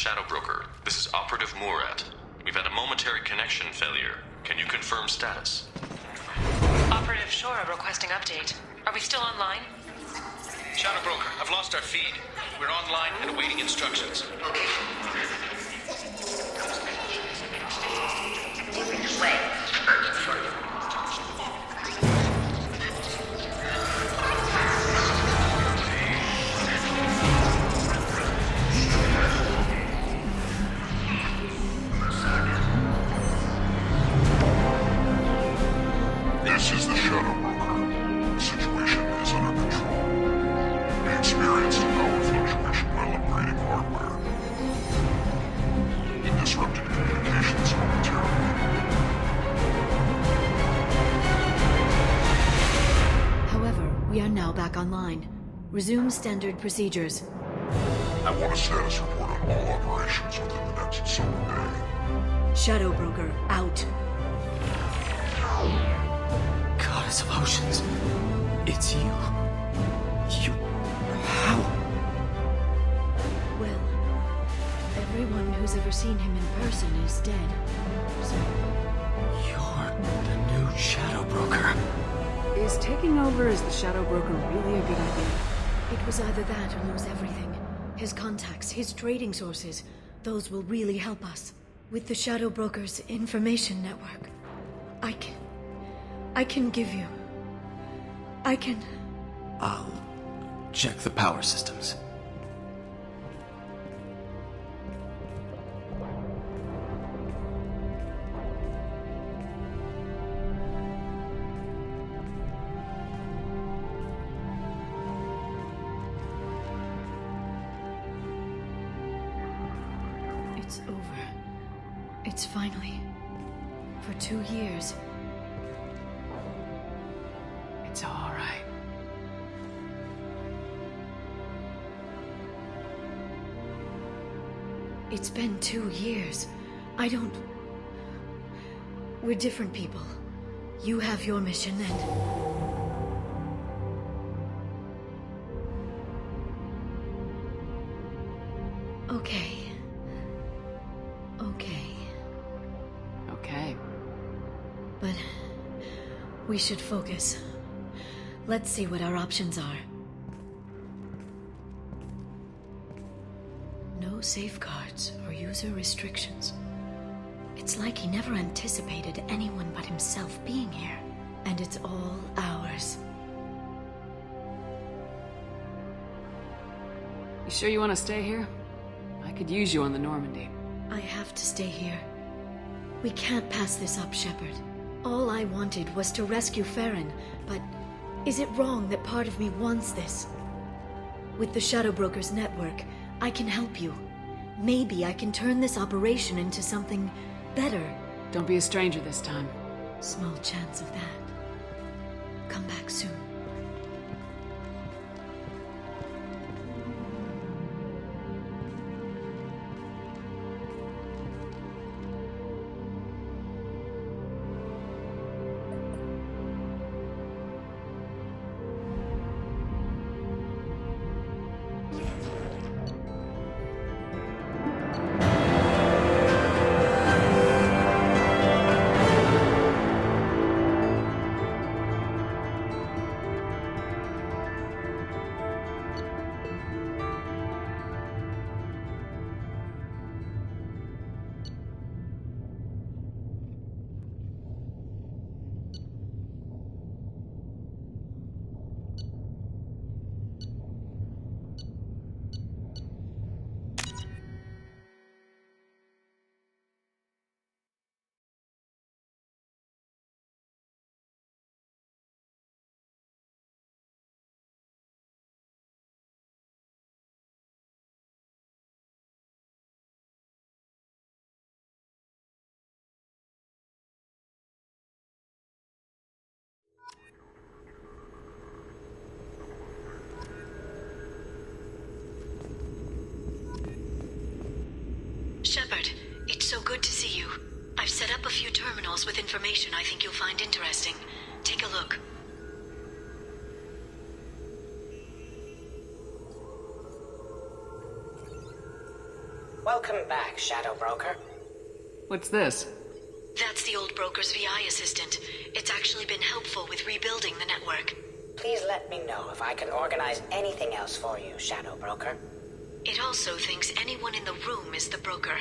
Shadow Broker. This is Operative Murat. We've had a momentary connection failure. Can you confirm status? Operative Shora requesting update. Are we still online? Shadow Broker, I've lost our feed. We're online and awaiting instructions. Moving this way. Urgent for you. This is the Shadow Broker. The situation is under control. We experienced a power fluctuation while upgrading hardware. It disrupted communications momentarily. However, we are now back online. Resume standard procedures. I want a status report on all operations within the next solar day. Shadow Broker, out. Goddess of Oceans. It's you. How? Well, everyone who's ever seen him in person is dead. So, You're the new Shadow Broker. Is taking over as the Shadow Broker really a good idea? it was either that or lose everything. His contacts, his trading sources, those will really help us. With the Shadow Broker's information network, I can give you... I'll check the power systems. It's over. It's finally... For 2 years. It's all right. It's been 2 years. I don't... We're different people. You have your mission and... Okay. Okay. But... we should focus. Let's see what our options are. No safeguards or user restrictions. It's like he never anticipated anyone but himself being here. And it's all ours. You sure you want to stay here? I could use you on the Normandy. I have to stay here. We can't pass this up, Shepard. All I wanted was to rescue Farron, but is it wrong that part of me wants this? With the Shadow Broker's network, I can help you. Maybe I can turn this operation into something better. Don't be a stranger this time. Small chance of that. Come back soon. Shepard, it's so good to see you. I've set up a few terminals with information I think you'll find interesting. Take a look. Welcome back, Shadow Broker. What's this? That's the old broker's VI assistant. It's actually been helpful with rebuilding the network. Please let me know if I can organize anything else for you, Shadow Broker. It also thinks anyone in the room is the broker.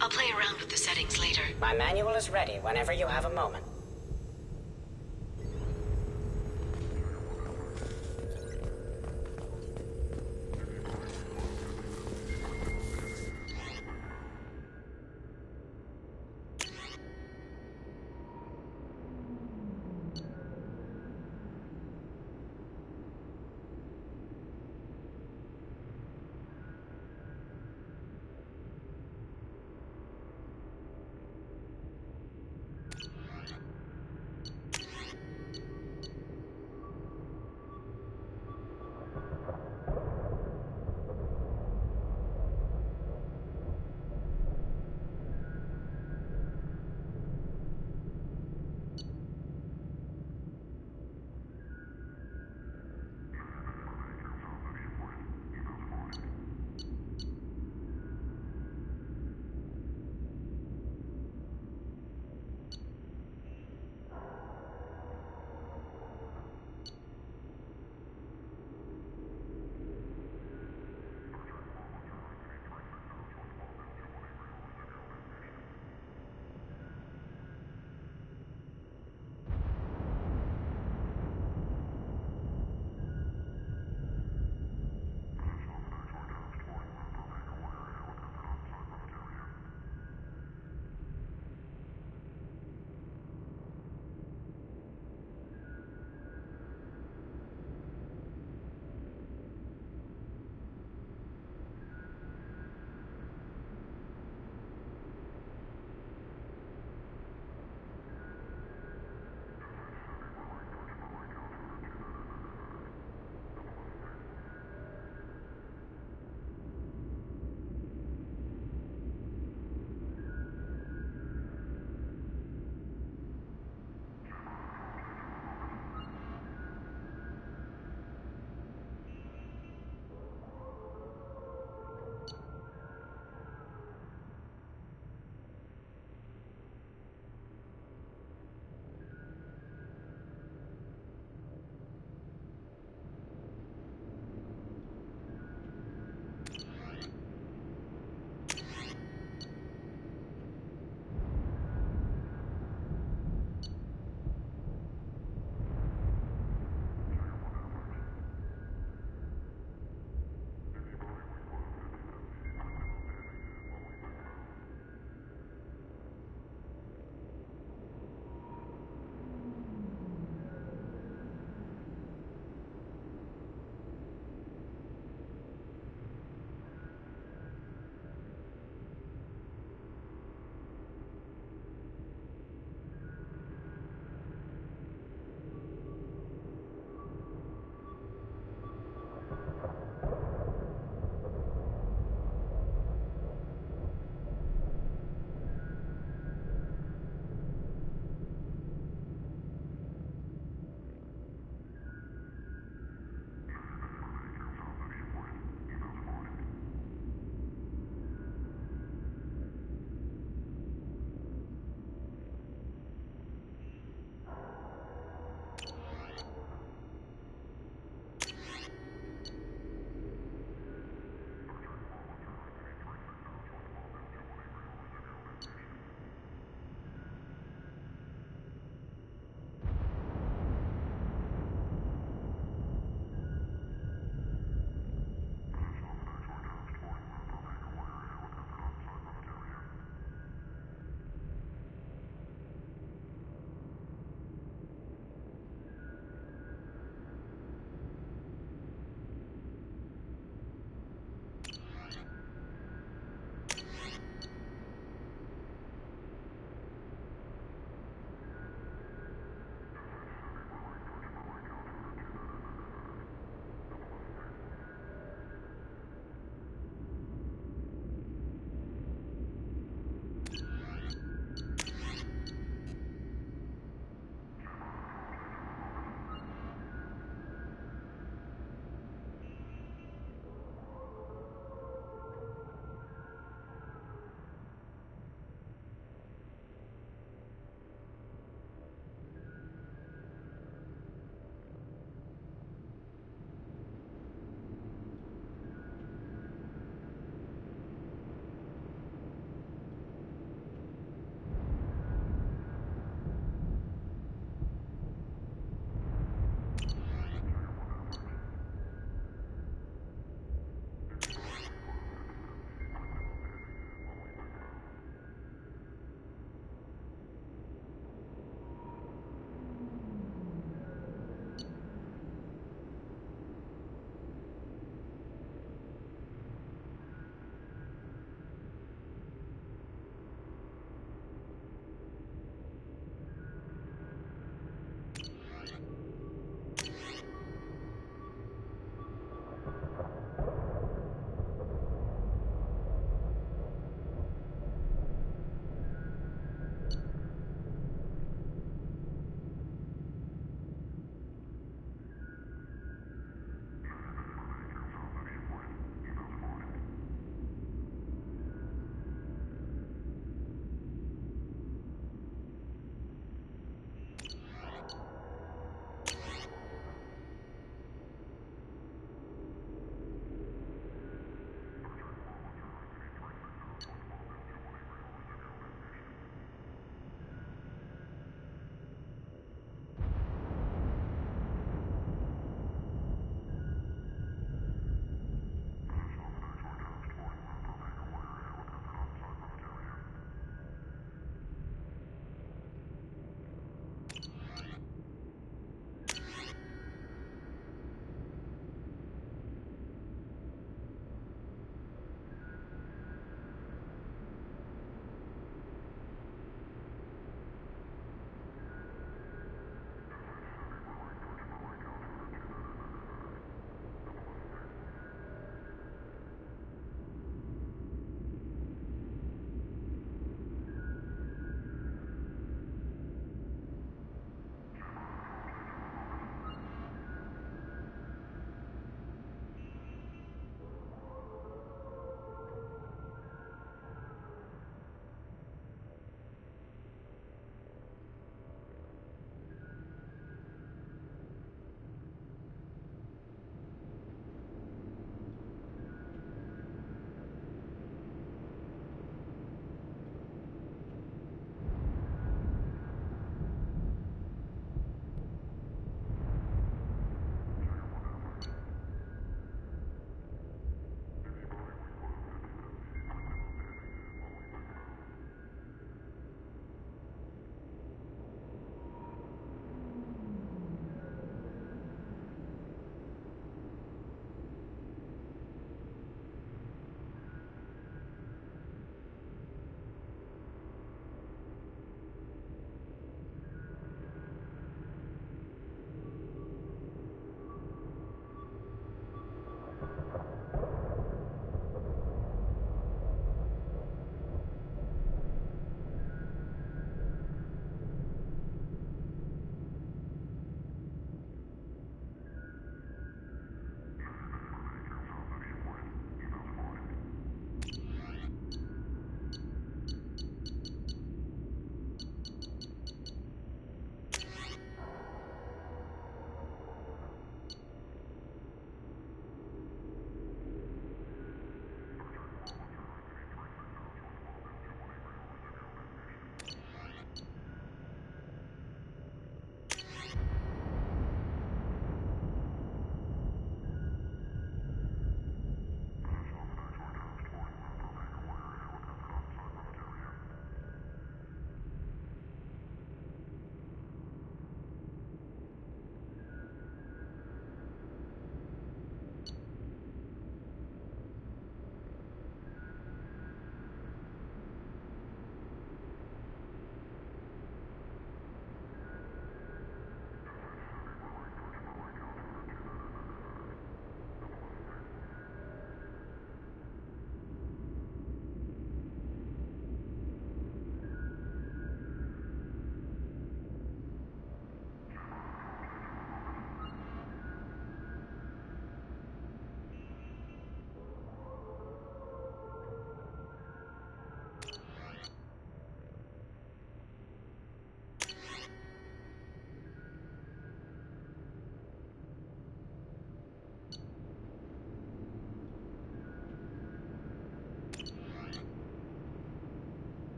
I'll play around with the settings later. My manual is ready whenever you have a moment.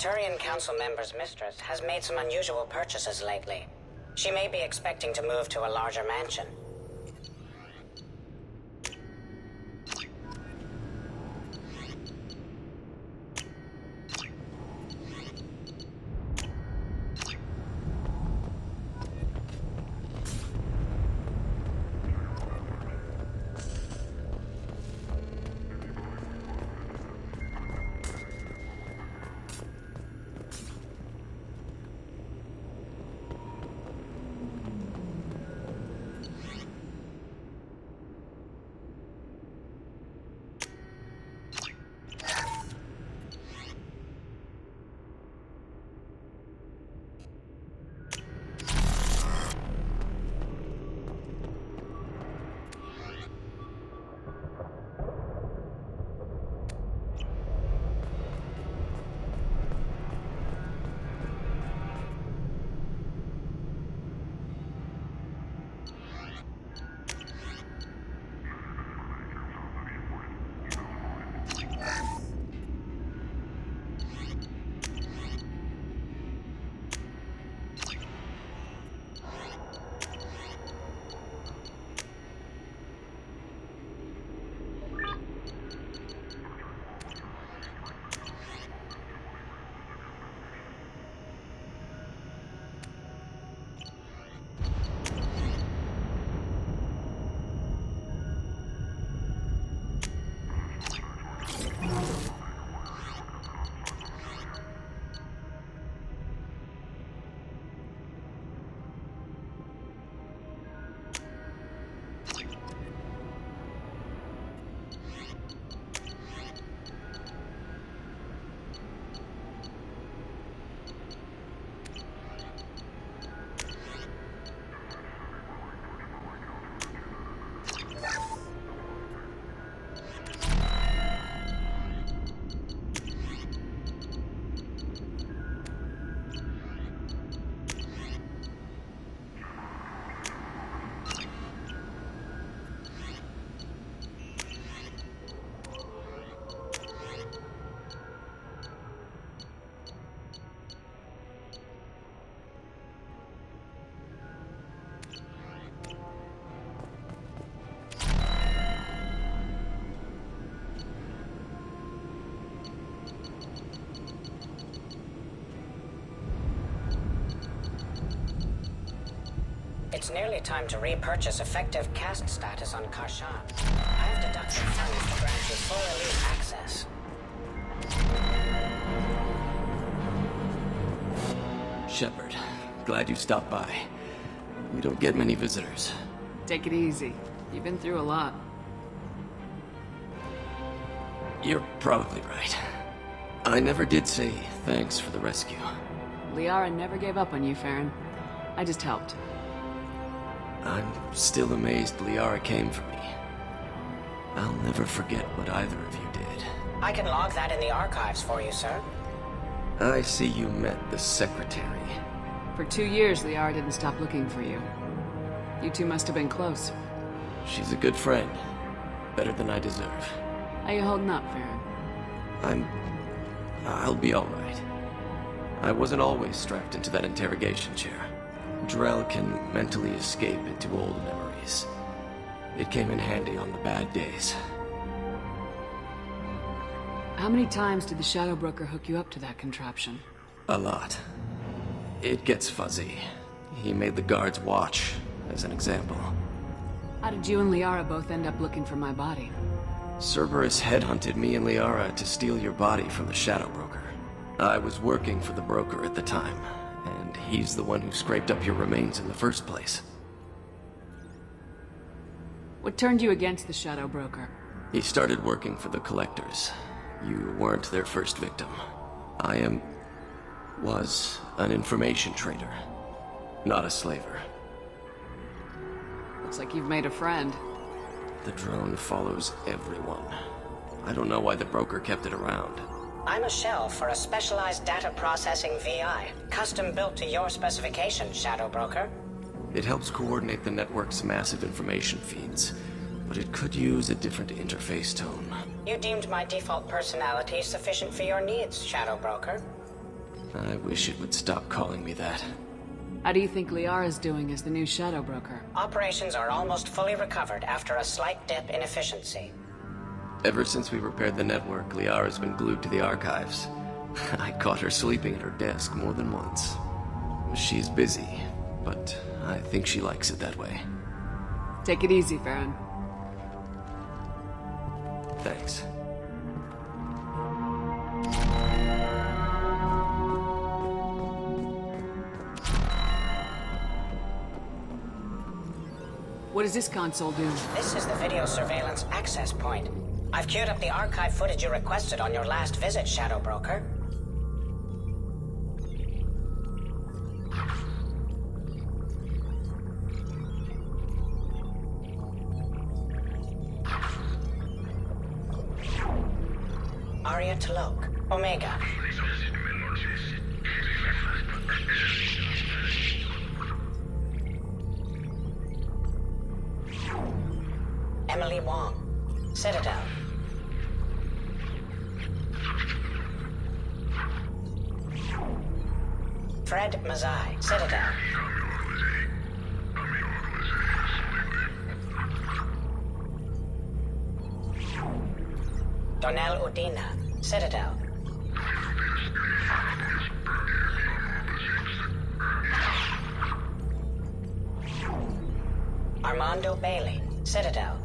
Turian Council member's mistress has made some unusual purchases lately. She may be expecting to move to a larger mansion. It's nearly time to repurchase effective caste status on Karshan. I have deducted funds to grant you full elite access. Shepard, glad you stopped by. We don't get many visitors. Take it easy. You've been through a lot. You're probably right. I never did say thanks for the rescue. Liara never gave up on you, Farron. I just helped. I'm still amazed Liara came for me. I'll never forget what either of you did. I can log that in the archives for you, sir. I see you met the secretary. For 2 years, Liara didn't stop looking for you. You two must have been close. She's a good friend. Better than I deserve. How you holding up, Farron? I'll be alright. I wasn't always strapped into that interrogation chair. Drell can mentally escape into old memories. It came in handy on the bad days. How many times did the Shadow Broker hook you up to that contraption? A lot. It gets fuzzy. He made the guards watch, as an example. How did you and Liara both end up looking for my body? Cerberus headhunted me and Liara to steal your body from the Shadow Broker. I was working for the broker at the time, and he's the one who scraped up your remains in the first place. What turned you against the Shadow Broker? He started working for the Collectors. You weren't their first victim. I was an information trader, not a slaver. Looks like you've made a friend. The drone follows everyone. I don't know why the broker kept it around. I'm a shell for a specialized data processing VI, custom built to your specifications, Shadow Broker. It helps coordinate the network's massive information feeds, but it could use a different interface tone. You deemed my default personality sufficient for your needs, Shadow Broker. I wish it would stop calling me that. How do you think Liara's doing as the new Shadow Broker? Operations are almost fully recovered after a slight dip in efficiency. Ever since we repaired the network, Liara's been glued to the archives. I caught her sleeping at her desk more than once. She's busy, but I think she likes it that way. Take it easy, Farron. Thanks. What does this console do? This is the video surveillance access point. I've queued up the archive footage you requested on your last visit, Shadow Broker. Arya Talok, Omega. Emily Wong, Citadel. Fred Mazai, Citadel. Donnell Udina, Citadel. Armando Bailey, Citadel.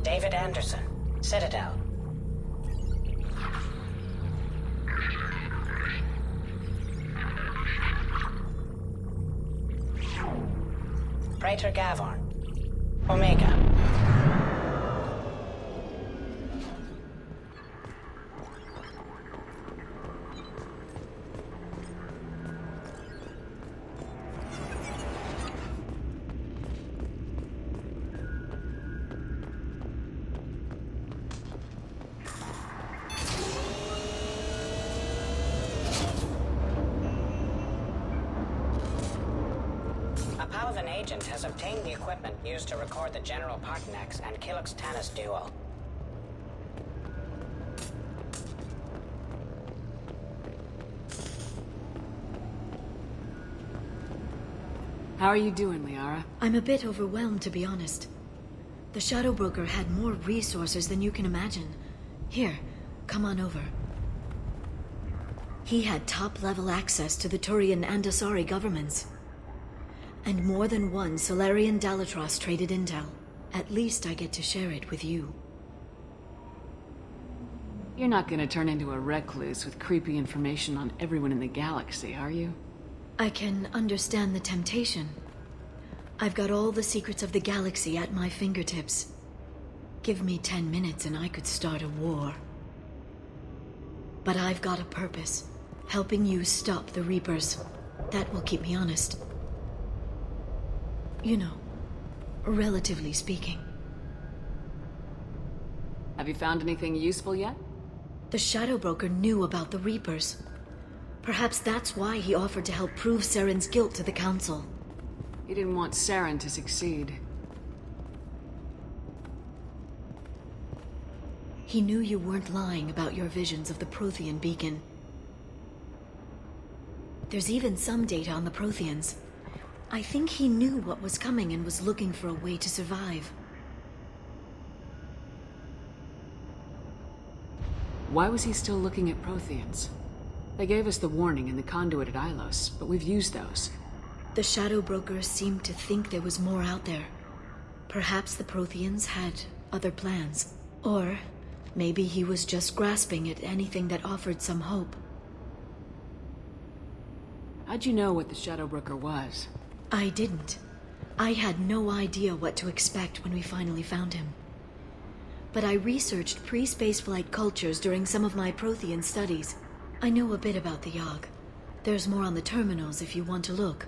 David Anderson, Citadel. Praetor Gavorn, Omega. A Paladin agent has obtained the equipment used to record the General Partonax and Killux Tanis duel. How are you doing, Liara? I'm a bit overwhelmed, to be honest. The Shadow Broker had more resources than you can imagine. Here, come on over. He had top-level access to the Turian and Asari governments. And more than one Solarian Dalatros traded intel. At least I get to share it with you. You're not gonna turn into a recluse with creepy information on everyone in the galaxy, are you? I can understand the temptation. I've got all the secrets of the galaxy at my fingertips. Give me 10 minutes and I could start a war. But I've got a purpose. Helping you stop the Reapers. That will keep me honest. You know, relatively speaking. Have you found anything useful yet? The Shadow Broker knew about the Reapers. Perhaps that's why he offered to help prove Saren's guilt to the Council. He didn't want Saren to succeed. He knew you weren't lying about your visions of the Prothean beacon. There's even some data on the Protheans. I think he knew what was coming and was looking for a way to survive. Why was he still looking at Protheans? They gave us the warning in the conduit at Ilos, but we've used those. The Shadow Broker seemed to think there was more out there. Perhaps the Protheans had other plans. Or maybe he was just grasping at anything that offered some hope. How'd you know what the Shadow Broker was? I didn't. I had no idea what to expect when we finally found him. But I researched pre-spaceflight cultures during some of my Prothean studies. I know a bit about the Yogg. There's more on the terminals if you want to look.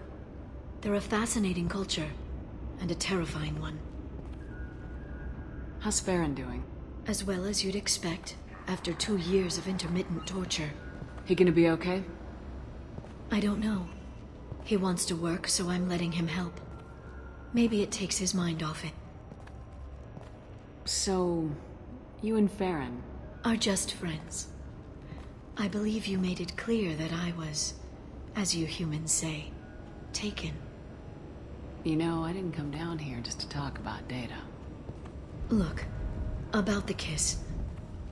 They're a fascinating culture, and a terrifying one. How's Farron doing? As well as you'd expect, after 2 years of intermittent torture. He gonna be okay? I don't know. He wants to work, so I'm letting him help. Maybe it takes his mind off it. So, you and Farron... Are just friends. I believe you made it clear that I was, as you humans say, taken. You know, I didn't come down here just to talk about Data. Look, about the kiss.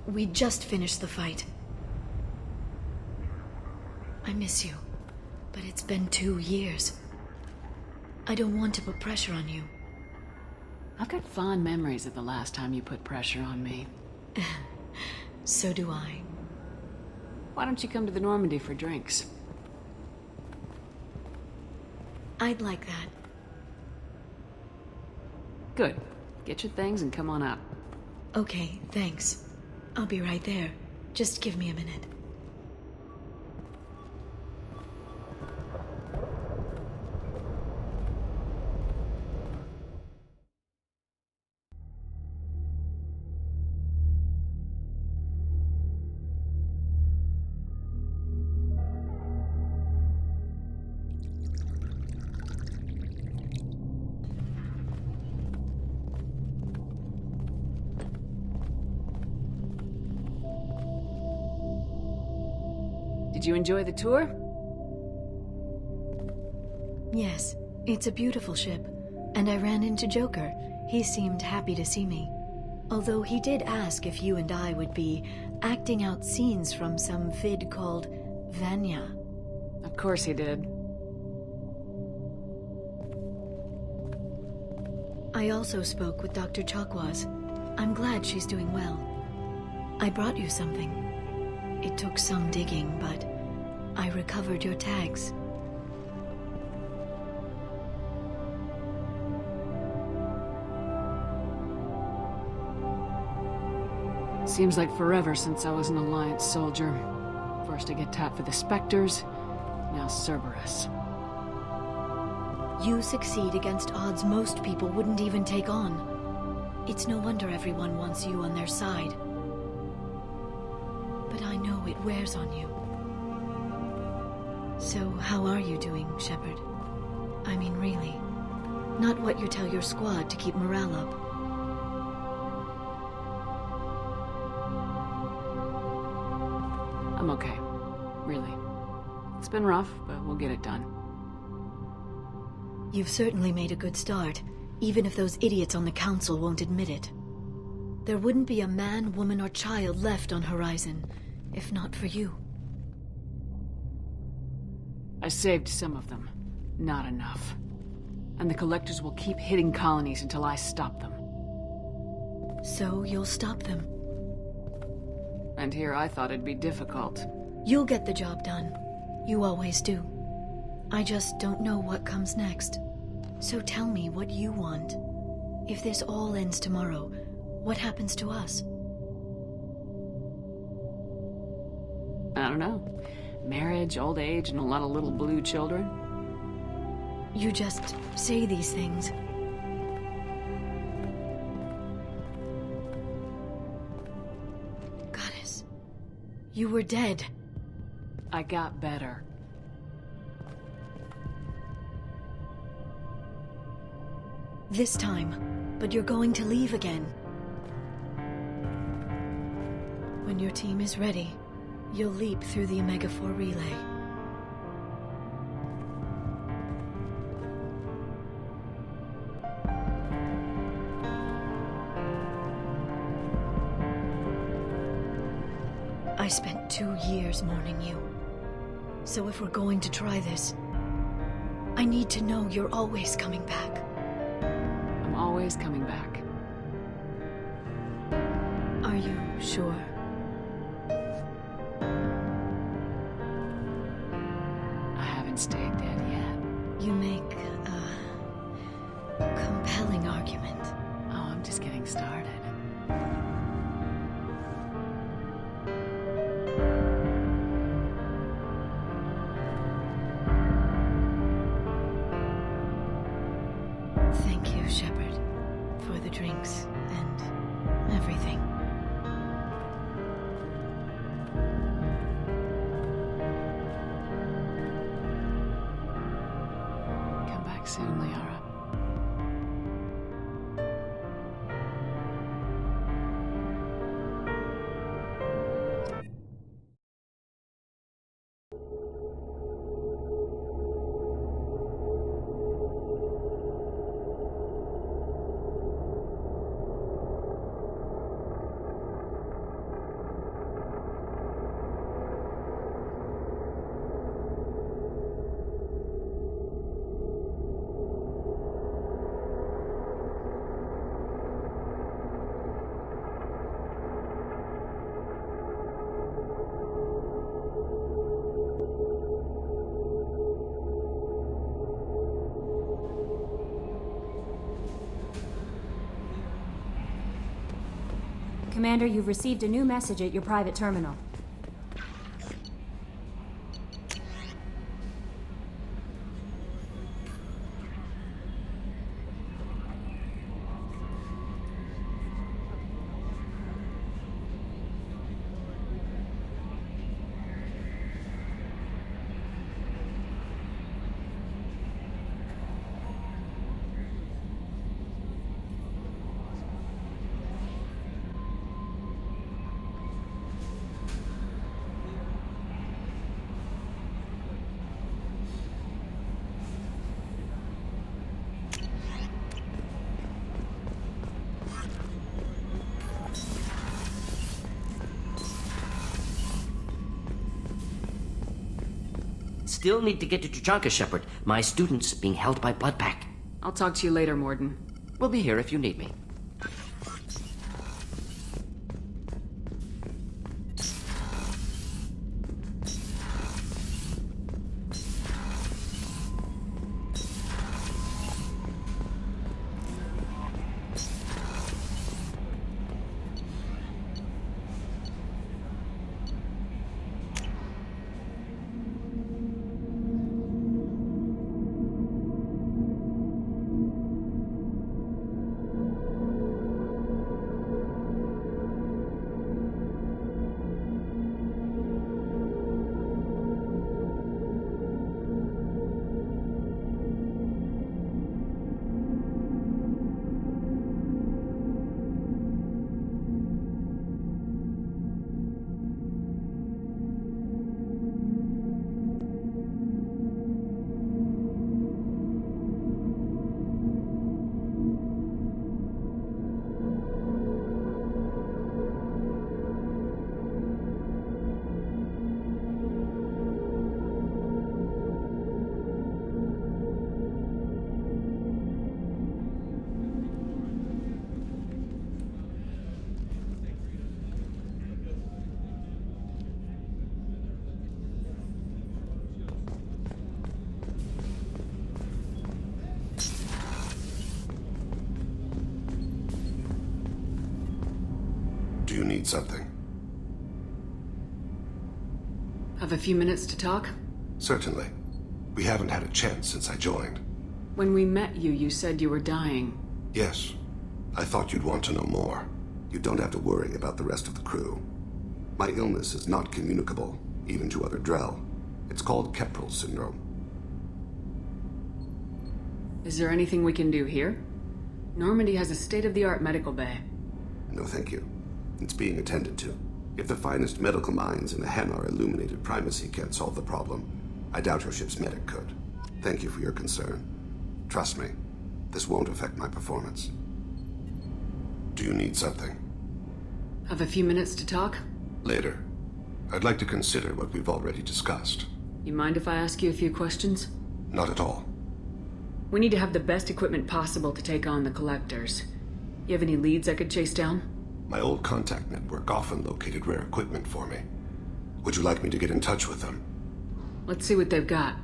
We just finished the fight. I miss you, but it's been 2 years. I don't want to put pressure on you. I've got fond memories of the last time you put pressure on me. So do I. Why don't you come to the Normandy for drinks? I'd like that. Good. Get your things and come on up. Okay, thanks. I'll be right there. Just give me a minute. Did you enjoy the tour? Yes, it's a beautiful ship. And I ran into Joker. He seemed happy to see me. Although he did ask if you and I would be acting out scenes from some vid called Vanya. Of course he did. I also spoke with Dr. Chakwas. I'm glad she's doing well. I brought you something. It took some digging, but I recovered your tags. Seems like forever since I was an Alliance soldier. First I get tapped for the Spectres, now Cerberus. You succeed against odds most people wouldn't even take on. It's no wonder everyone wants you on their side. But I know it wears on you. So how are you doing, Shepard? I mean, really. Not what you tell your squad to keep morale up. I'm okay. Really. It's been rough, but we'll get it done. You've certainly made a good start, even if those idiots on the council won't admit it. There wouldn't be a man, woman, or child left on Horizon, if not for you. I saved some of them. Not enough. And the Collectors will keep hitting colonies until I stop them. So you'll stop them. And here I thought it'd be difficult. You'll get the job done. You always do. I just don't know what comes next. So tell me what you want. If this all ends tomorrow, what happens to us? I don't know. Marriage, old age, and a lot of little blue children. You just say these things. Goddess, you were dead. I got better. This time, but you're going to leave again. When your team is ready, you'll leap through the Omega-4 relay. I spent 2 years mourning you. So if we're going to try this, I need to know you're always coming back. I'm always coming back. Are you sure? I haven't stayed dead yet. You make a compelling argument. Oh, I'm just getting started. Thank you, Shepard, for the drinks and everything. Come back soon, Liara. Commander, you've received a new message at your private terminal. Still need to get to Tuchanka, Shepard. My student's being held by Bloodpack. I'll talk to you later, Morden. We'll be here if you need me. Do you need something? Have a few minutes to talk? Certainly. We haven't had a chance since I joined. When we met you, you said you were dying. Yes. I thought you'd want to know more. You don't have to worry about the rest of the crew. My illness is not communicable, even to other Drell. It's called Keprel syndrome. Is there anything we can do here? Normandy has a state-of-the-art medical bay. No, thank you. It's being attended to. If the finest medical minds in the Hanar illuminated primacy can't solve the problem, I doubt your ship's medic could. Thank you for your concern. Trust me, this won't affect my performance. Do you need something? Have a few minutes to talk? Later. I'd like to consider what we've already discussed. You mind if I ask you a few questions? Not at all. We need to have the best equipment possible to take on the Collectors. You have any leads I could chase down? My old contact network often located rare equipment for me. Would you like me to get in touch with them? Let's see what they've got.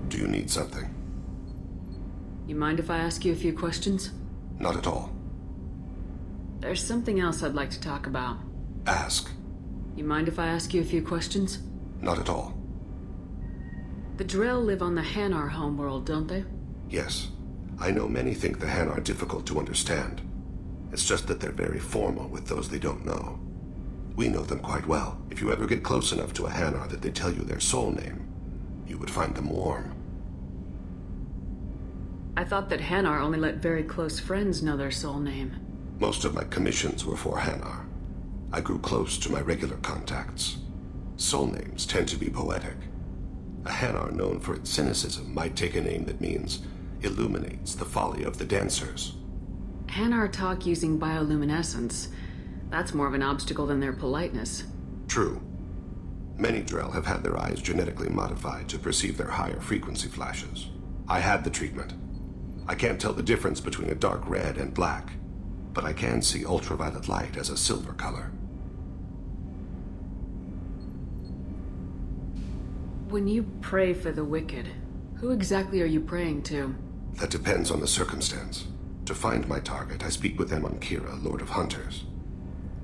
Do you need something? You mind if I ask you a few questions? Not at all. There's something else I'd like to talk about. Ask. You mind if I ask you a few questions? Not at all. The Drell live on the Hanar homeworld, don't they? Yes. I know many think the Hanar difficult to understand. It's just that they're very formal with those they don't know. We know them quite well. If you ever get close enough to a Hanar that they tell you their soul name, you would find them warm. I thought that Hanar only let very close friends know their soul name. Most of my commissions were for Hanar. I grew close to my regular contacts. Soul names tend to be poetic. A Hanar known for its cynicism might take a name that means illuminates the folly of the dancers. Hanar talk using bioluminescence. That's more of an obstacle than their politeness. True. Many Drell have had their eyes genetically modified to perceive their higher frequency flashes. I had the treatment. I can't tell the difference between a dark red and black, but I can see ultraviolet light as a silver color. When you pray for the wicked, who exactly are you praying to? That depends on the circumstance. To find my target, I speak with them on Kira, Lord of Hunters.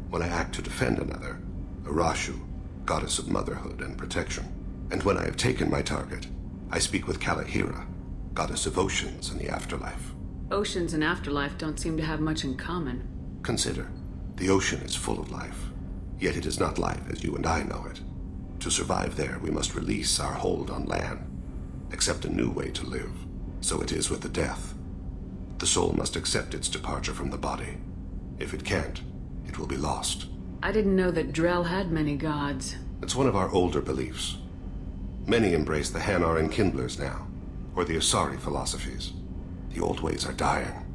When I act to defend another, Arashu, goddess of motherhood and protection. And when I have taken my target, I speak with Kalahira, goddess of oceans and the afterlife. Oceans and afterlife don't seem to have much in common. Consider, the ocean is full of life, yet it is not life as you and I know it. To survive there, we must release our hold on land, accept a new way to live. So it is with the death. The soul must accept its departure from the body. If it can't, it will be lost. I didn't know that Drell had many gods. It's one of our older beliefs. Many embrace the Hanar and Kindlers now, or the Asari philosophies. The old ways are dying.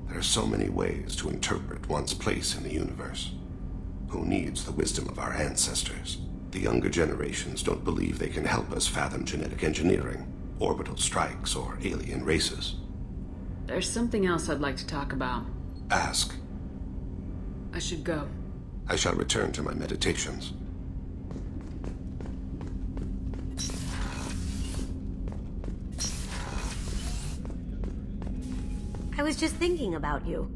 There are so many ways to interpret one's place in the universe. Who needs the wisdom of our ancestors? The younger generations don't believe they can help us fathom genetic engineering, orbital strikes, or alien races. There's something else I'd like to talk about. Ask. I should go. I shall return to my meditations. I was just thinking about you.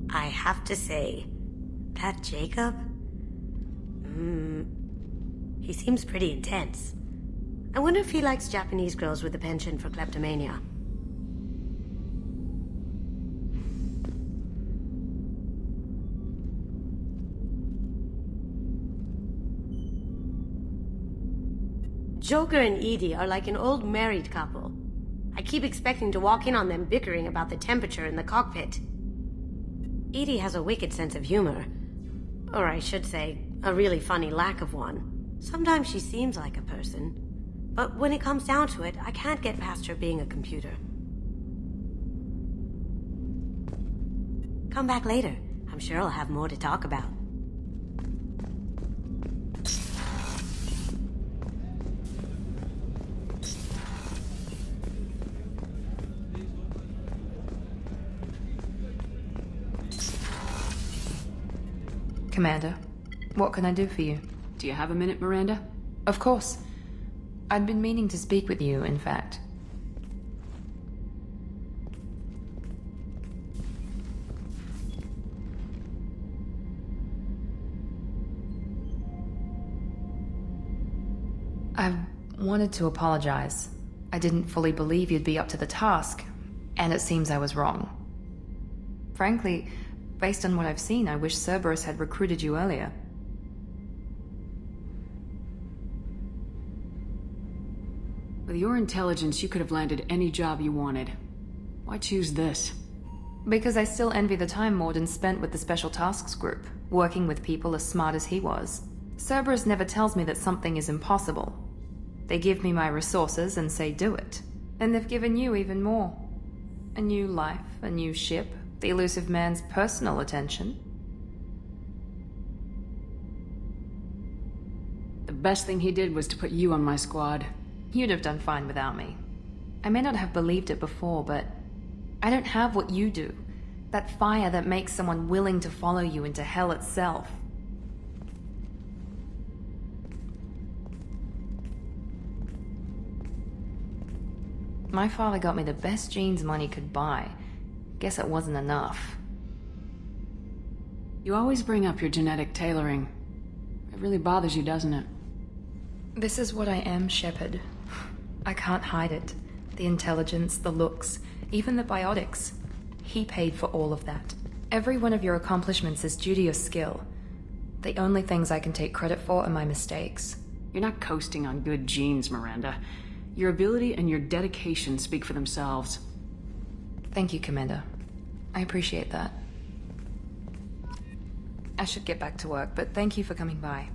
I have to say, that Jacob? He seems pretty intense. I wonder if he likes Japanese girls with a penchant for kleptomania. Joker and Edie are like an old married couple. I keep expecting to walk in on them bickering about the temperature in the cockpit. Edie has a wicked sense of humor. Or I should say, a really funny lack of one. Sometimes she seems like a person. But when it comes down to it, I can't get past her being a computer. Come back later. I'm sure I'll have more to talk about. Commander, what can I do for you? Do you have a minute, Miranda? Of course. I'd been meaning to speak with you, in fact. I wanted to apologize. I didn't fully believe you'd be up to the task, and it seems I was wrong. Frankly, based on what I've seen, I wish Cerberus had recruited you earlier. With your intelligence, you could have landed any job you wanted. Why choose this? Because I still envy the time Morden spent with the Special Tasks Group, working with people as smart as he was. Cerberus never tells me that something is impossible. They give me my resources and say do it. And they've given you even more. A new life, a new ship, the elusive man's personal attention. The best thing he did was to put you on my squad. You'd have done fine without me. I may not have believed it before, but I don't have what you do. That fire that makes someone willing to follow you into hell itself. My father got me the best jeans money could buy. Guess it wasn't enough. You always bring up your genetic tailoring. It really bothers you, doesn't it? This is what I am, Shepard. I can't hide it. The intelligence, the looks, even the biotics. He paid for all of that. Every one of your accomplishments is due to your skill. The only things I can take credit for are my mistakes. You're not coasting on good genes, Miranda. Your ability and your dedication speak for themselves. Thank you, Commander. I appreciate that. I should get back to work, but thank you for coming by.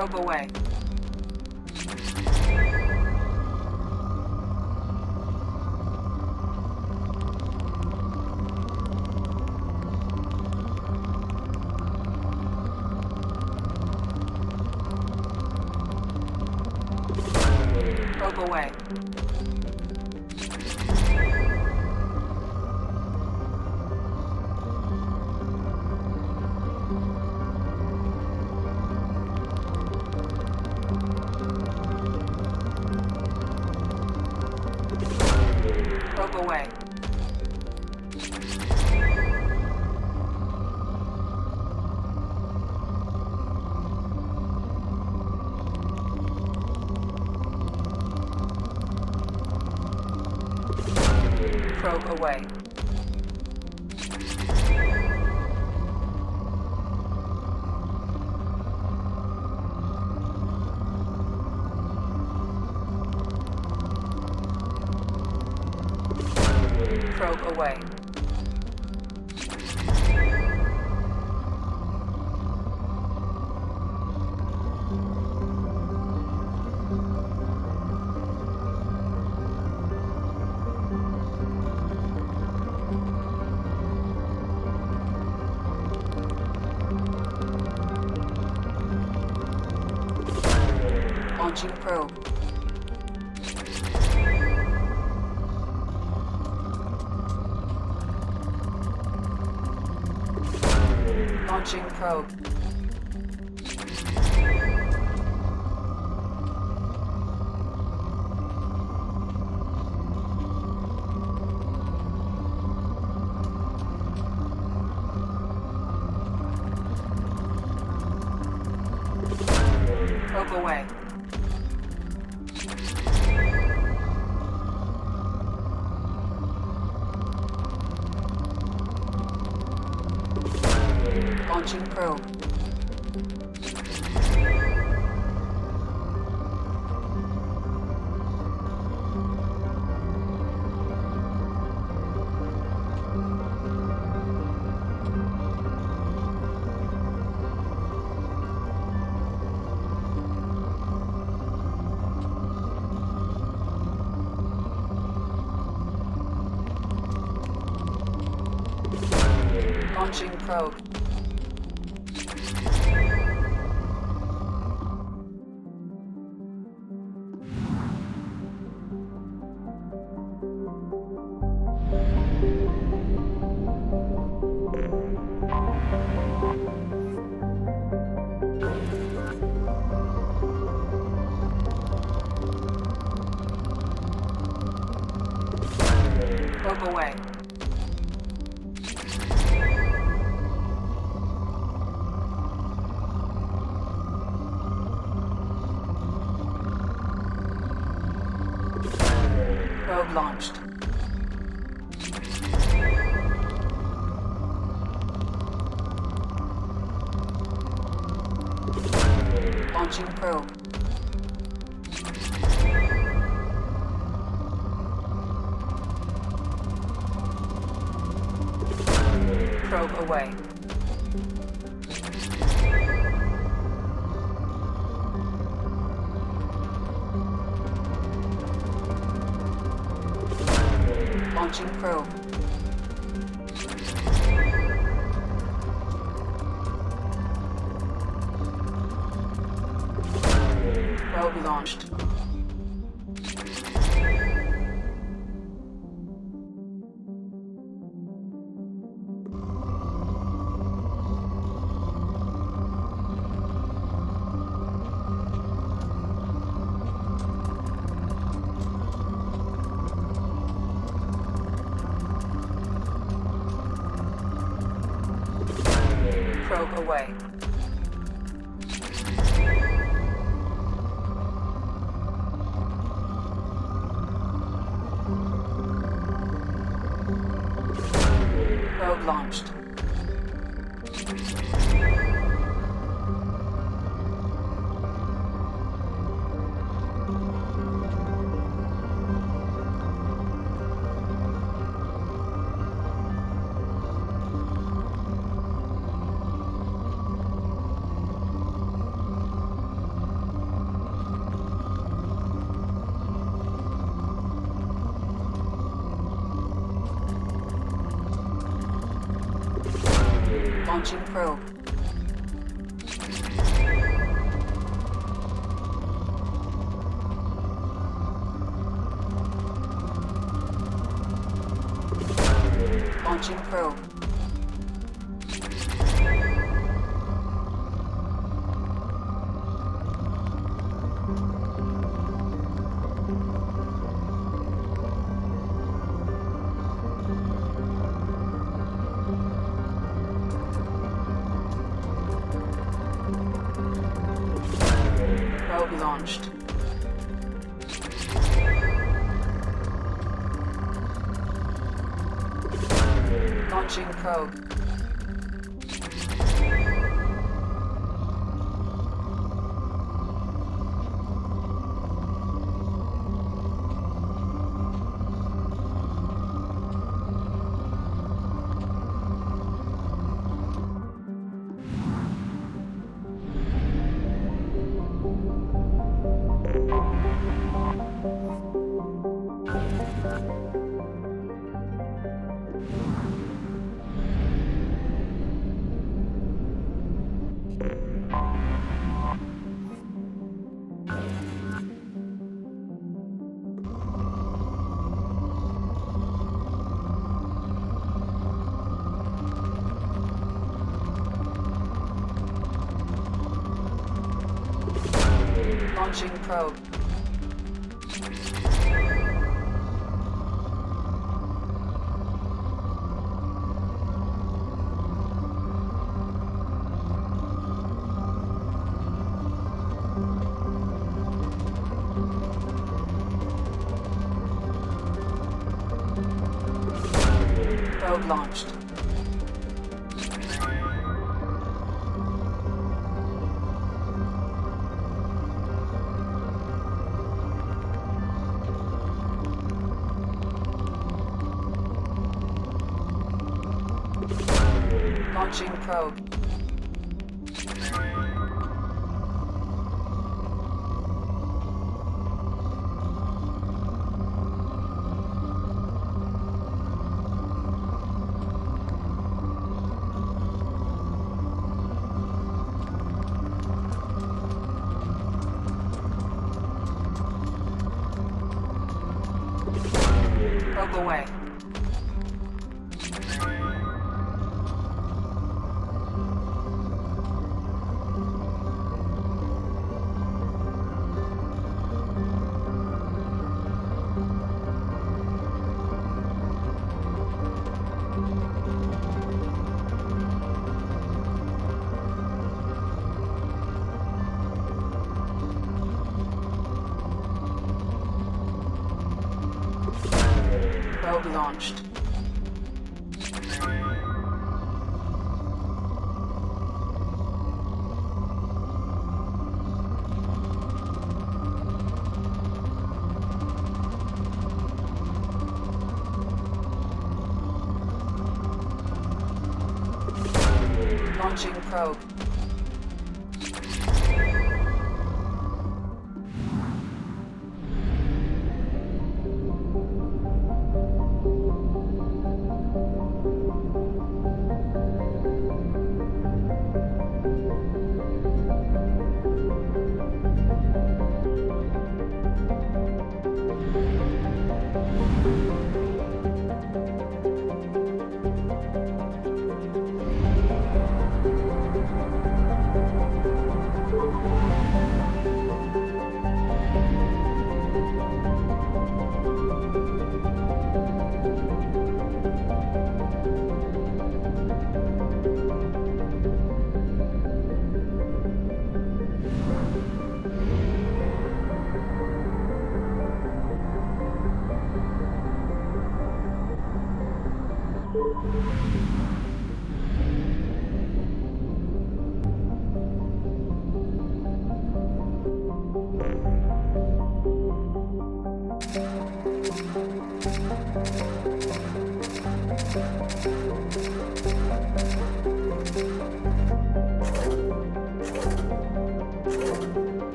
Probe away. Probe away. Probe away. Probe away. Probe away. Launching probe. Launching probe. Probe away. Launching probe. Launching probe. Probe away. Probe launched. Launching probe. Probe away. Launching probe. Probe launched. Probe away. Probe launched. Launching probe. Launching probe. Probe launched. Launching probe. Launching probe. Probe launched. Launching probe. Probe away. Probe launched. Launching probe.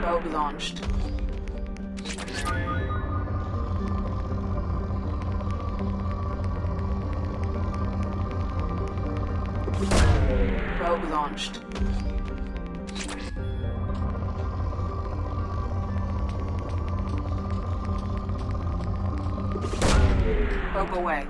Probe launched. Probe launched. Probe away.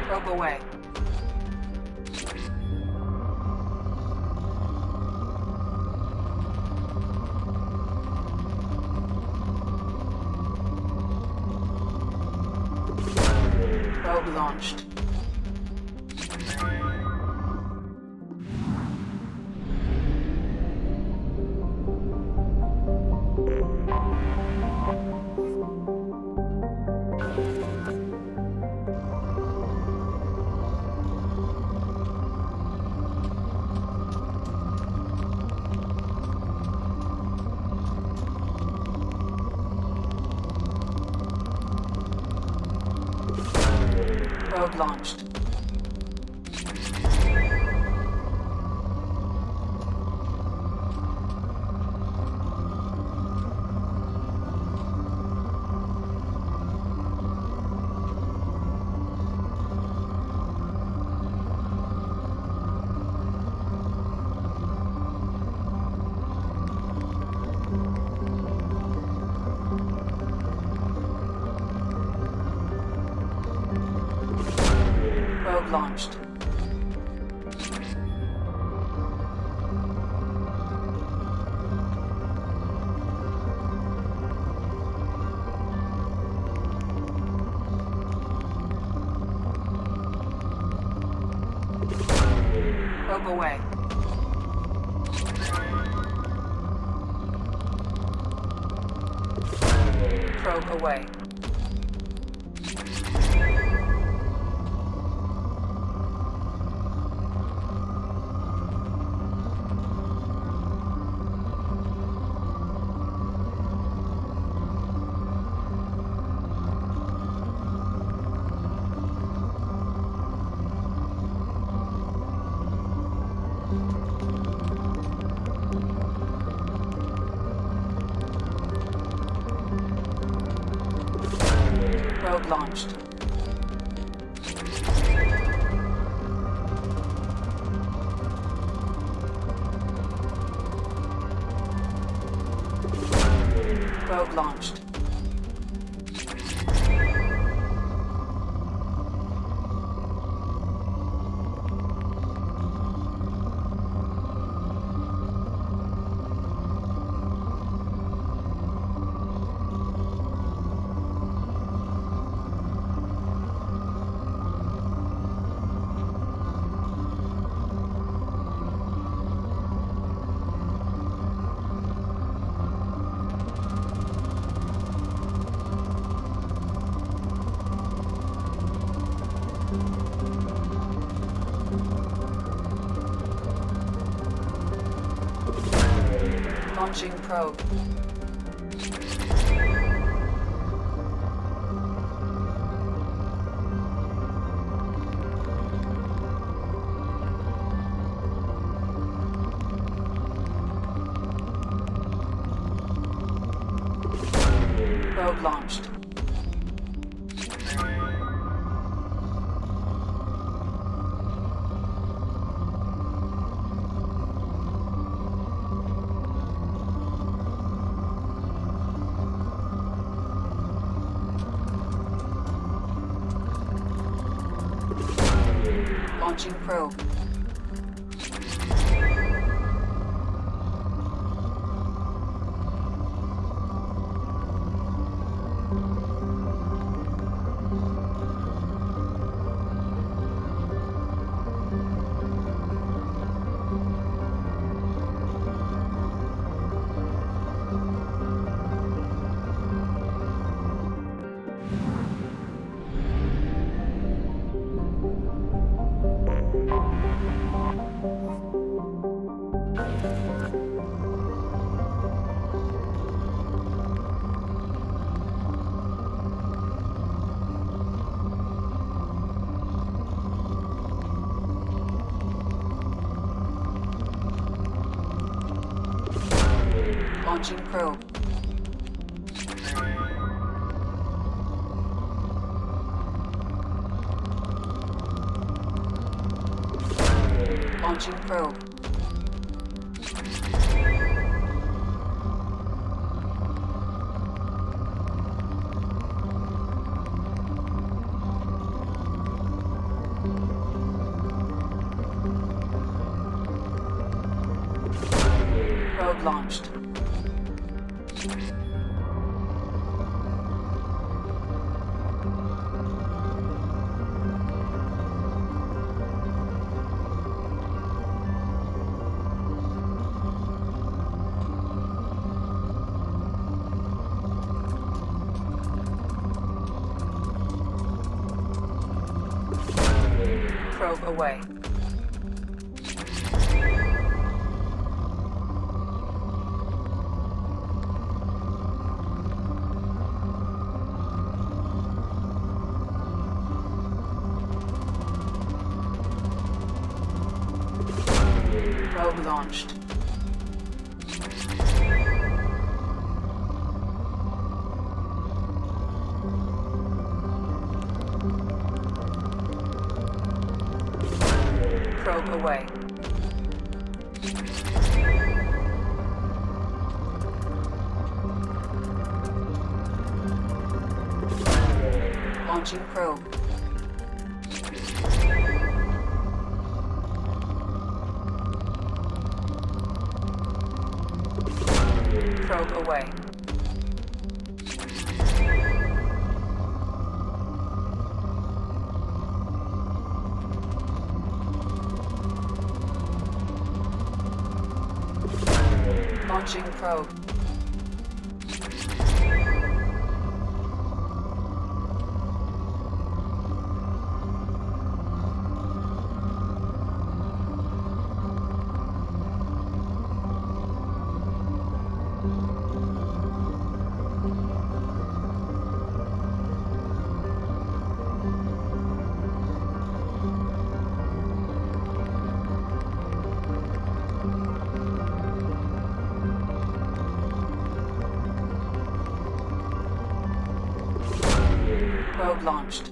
Probe away. Probe launched. Probe launched. Probe launched. Probe away. Probe away. Probe launched. Probe launched. Launching probe. Probe launched. Launching probe. Launching probe. Launching probe. Probe launched. Probe away. Probe launched. Probe away. Launching probe. Probe away. Launching probe. Probe launched.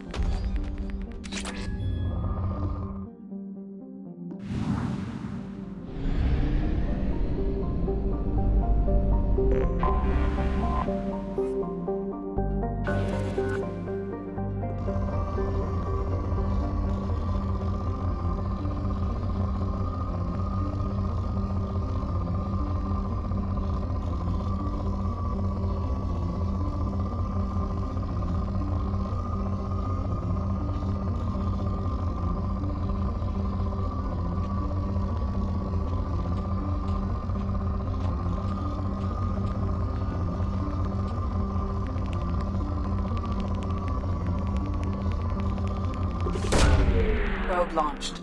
Probe launched.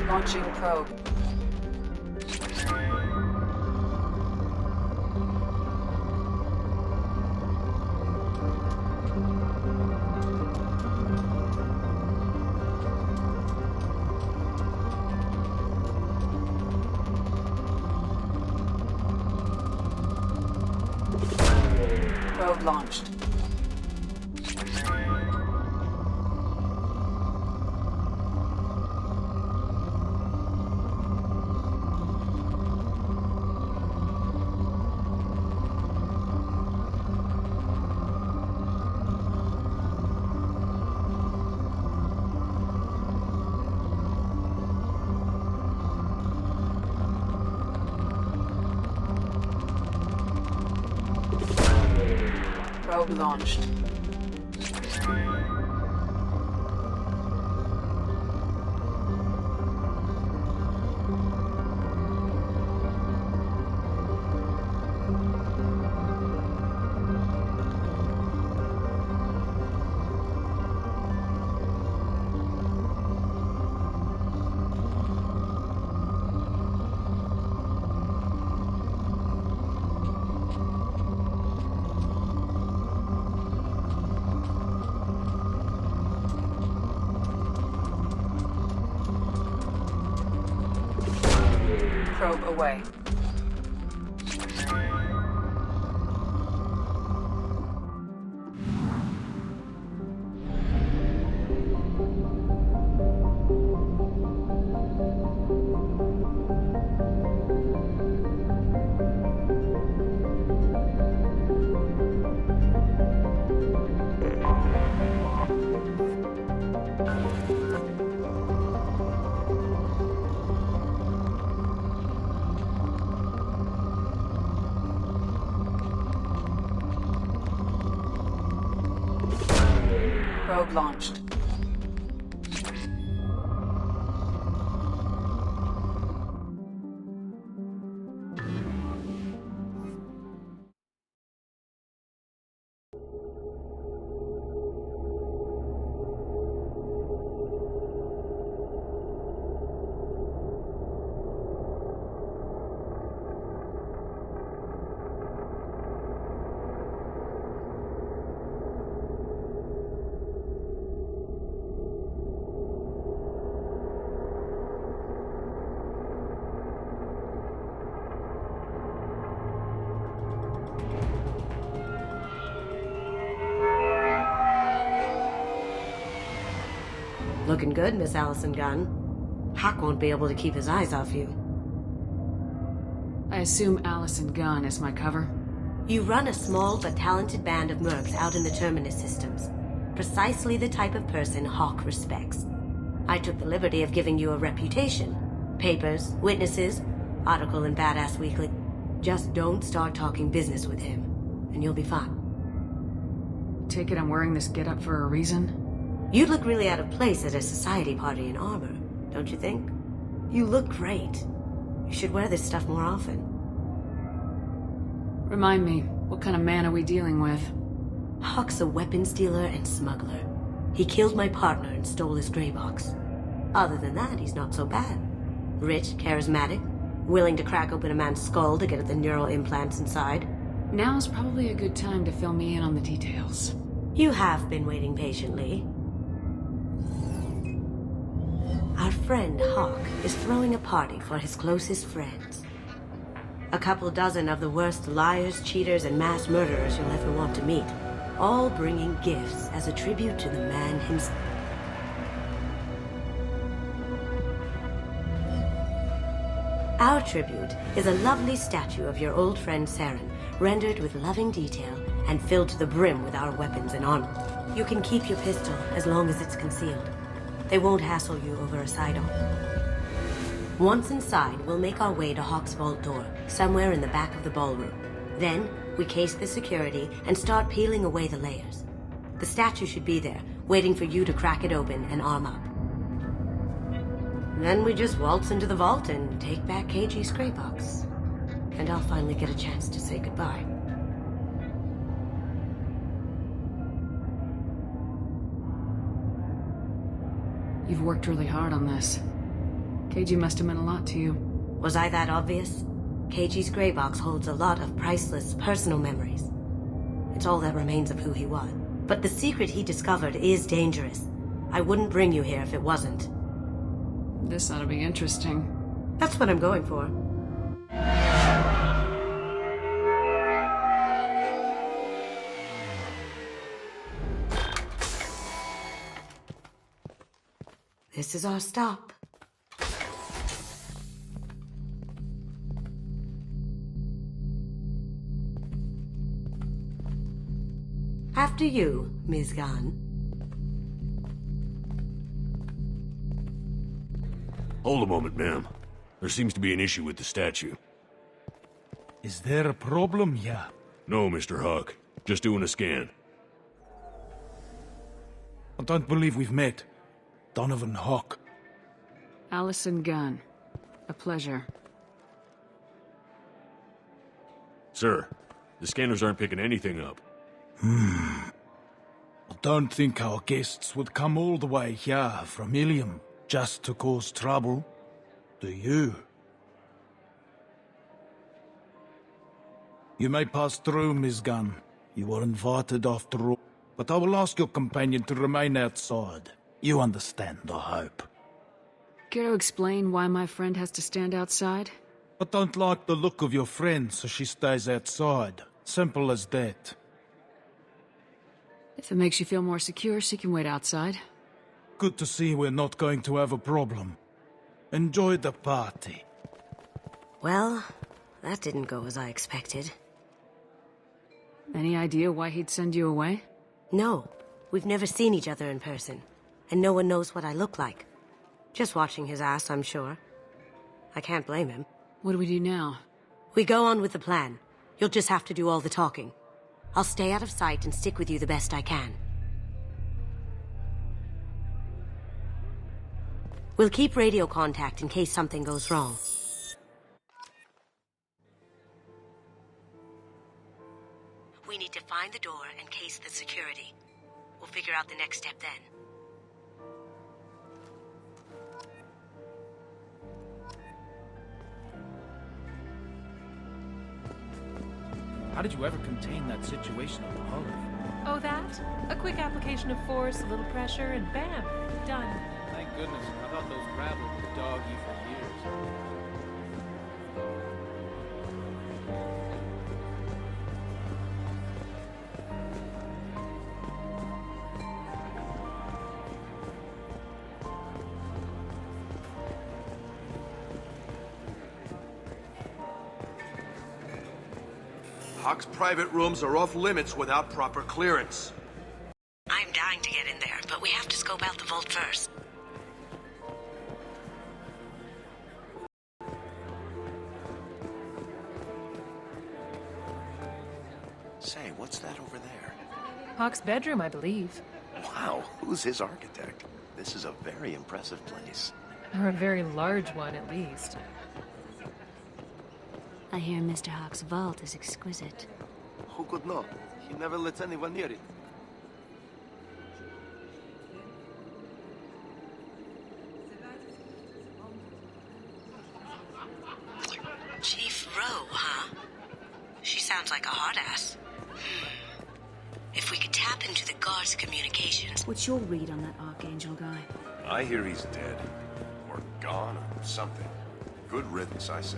Launching probe. Probe launched. Probe launched. probe away. Probe launched. Looking good, Miss Allison Gunn. Hawk won't be able to keep his eyes off you. I assume Allison Gunn is my cover? You run a small but talented band of mercs out in the Terminus systems. Precisely the type of person Hawk respects. I took the liberty of giving you a reputation. Papers, witnesses, article in Badass Weekly. Just don't start talking business with him, and you'll be fine. Take it I'm wearing this getup for a reason? You'd look really out of place at a society party in armor, don't you think? You look great. You should wear this stuff more often. Remind me, what kind of man are we dealing with? Hawk's a weapons dealer and smuggler. He killed my partner and stole his gray box. Other than that, he's not so bad. Rich, charismatic, willing to crack open a man's skull to get at the neural implants inside. Now's probably a good time to fill me in on the details. You have been waiting patiently. Our friend Hawk is throwing a party for his closest friends. A couple dozen of the worst liars, cheaters, and mass murderers you'll ever want to meet. All bringing gifts as a tribute to the man himself. Our tribute is a lovely statue of your old friend Saren, rendered with loving detail and filled to the brim with our weapons and armor. You can keep your pistol as long as it's concealed. They won't hassle you over a sidearm. Once inside, we'll make our way to Hawk's vault door, somewhere in the back of the ballroom. Then, we case the security and start peeling away the layers. The statue should be there, waiting for you to crack it open and arm up. Then we just waltz into the vault and take back KG's gray box. And I'll finally get a chance to say goodbye. You've worked really hard on this. KG must have meant a lot to you. Was I that obvious? KG's gray box holds a lot of priceless personal memories. It's all that remains of who he was. But the secret he discovered is dangerous. I wouldn't bring you here if it wasn't. This ought to be interesting. That's what I'm going for. This is our stop. After you, Ms. Gunn. Hold a moment, ma'am. There seems to be an issue with the statue. Is there a problem here? No, Mr. Hawk. Just doing a scan. I don't believe we've met. Donovan Hawk. Allison Gunn. A pleasure. Sir, the scanners aren't picking anything up. I don't think our guests would come all the way here from Ilium just to cause trouble. Do you? You may pass through, Ms. Gunn. You were invited after all. But I will ask your companion to remain outside. You understand, I hope. Care to explain why my friend has to stand outside? I don't like the look of your friend, so she stays outside. Simple as that. If it makes you feel more secure, she can wait outside. Good to see we're not going to have a problem. Enjoy the party. Well, that didn't go as I expected. Any idea why he'd send you away? No. We've never seen each other in person. And no one knows what I look like. Just watching his ass, I'm sure. I can't blame him. What do we do now? We go on with the plan. You'll just have to do all the talking. I'll stay out of sight and stick with you the best I can. We'll keep radio contact in case something goes wrong. We need to find the door and case the security. We'll figure out the next step then. How did you ever contain that situation on the hull? Oh, that? A quick application of force, a little pressure, and bam, done. Thank goodness. I thought those gravel would dog you for years. Hawk's private rooms are off limits without proper clearance. I'm dying to get in there, but we have to scope out the vault first. Say, what's that over there? Hawk's bedroom, I believe. Wow, who's his architect? This is a very impressive place. Or a very large one, at least. I hear Mr. Hawk's vault is exquisite. Who could know? He never lets anyone near it. Chief Rowe, huh? She sounds like a hard ass. If we could tap into the guard's communications... What's your read on that Archangel guy? I hear he's dead. Or gone, or something. Good riddance, I say.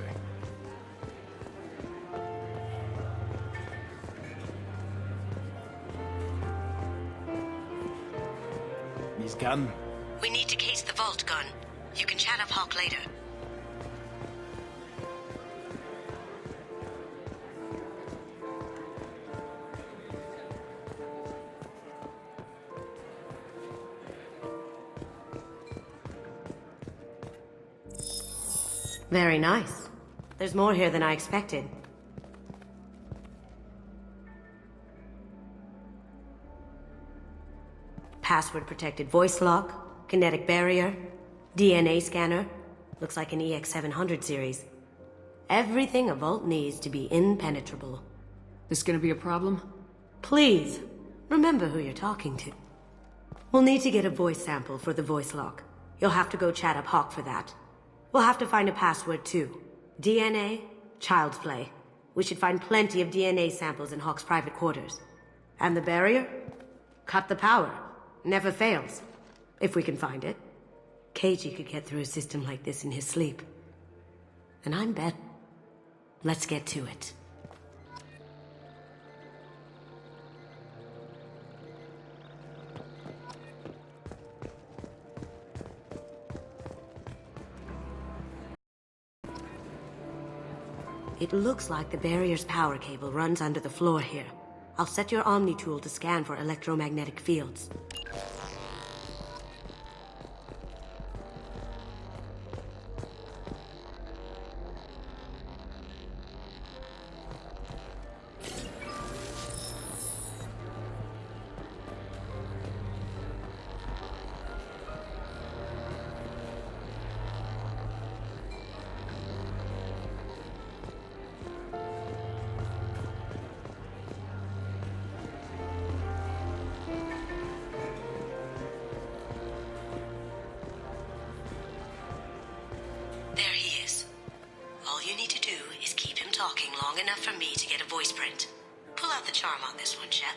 His gun. We need to case the vault gun. You can chat up Hawk later. Very nice. There's more here than I expected. Password-protected voice lock, kinetic barrier, DNA scanner. Looks like an EX700 series. Everything a vault needs to be impenetrable. This gonna be a problem? Please, remember who you're talking to. We'll need to get a voice sample for the voice lock. You'll have to go chat up Hawk for that. We'll have to find a password too. DNA, child's play. We should find plenty of DNA samples in Hawk's private quarters. And the barrier? Cut the power. Never fails. If we can find it. KG could get through a system like this in his sleep. And I'm bet. Let's get to it. It looks like the barrier's power cable runs under the floor here. I'll set your Omni tool to scan for electromagnetic fields. There he is. All you need to do is keep him talking long enough for me to get a voice print. Pull out the charm on this one, Shep.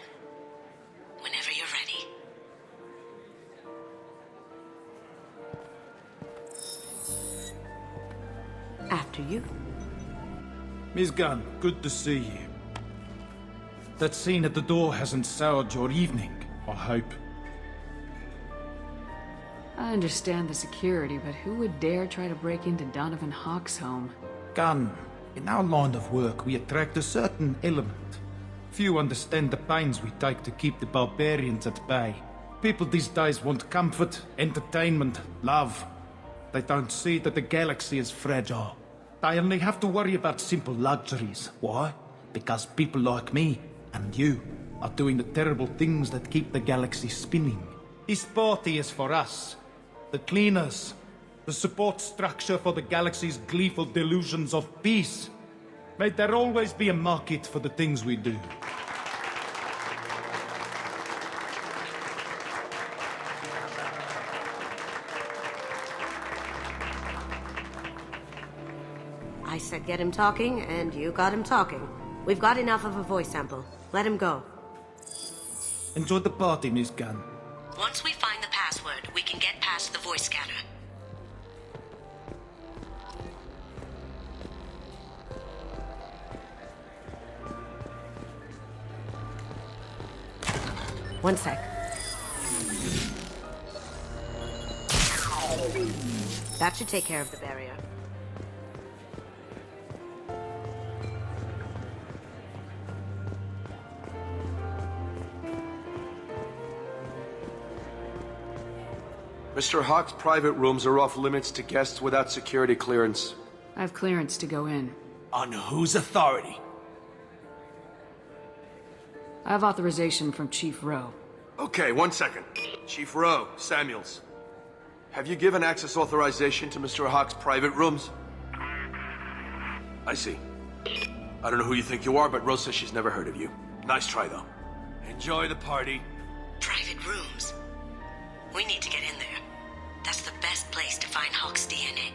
Whenever you're ready. After you. Miss Gunn, good to see you. That scene at the door hasn't soured your evening, I hope. I understand the security, but who would dare try to break into Donovan Hawk's home? Gunn, in our line of work, we attract a certain element. Few understand the pains we take to keep the barbarians at bay. People these days want comfort, entertainment, love. They don't see that the galaxy is fragile. They only have to worry about simple luxuries. Why? Because people like me and you are doing the terrible things that keep the galaxy spinning. This party is for us, the cleaners, the support structure for the galaxy's gleeful delusions of peace. May there always be a market for the things we do. I said get him talking, and you got him talking. We've got enough of a voice sample. Let him go. Enjoy the party, Miss Gunn. Once we find the password, we can get past the voice scanner. One sec. That should take care of the barrier. Mr. Hawk's private rooms are off limits to guests without security clearance. I have clearance to go in. On whose authority? I have authorization from Chief Rowe. Okay, 1 second. Chief Rowe, Samuels. Have you given access authorization to Mr. Hawk's private rooms? I see. I don't know who you think you are, but Rose says she's never heard of you. Nice try, though. Enjoy the party. Private rooms. We need to get in there. That's the best place to find Hawk's DNA.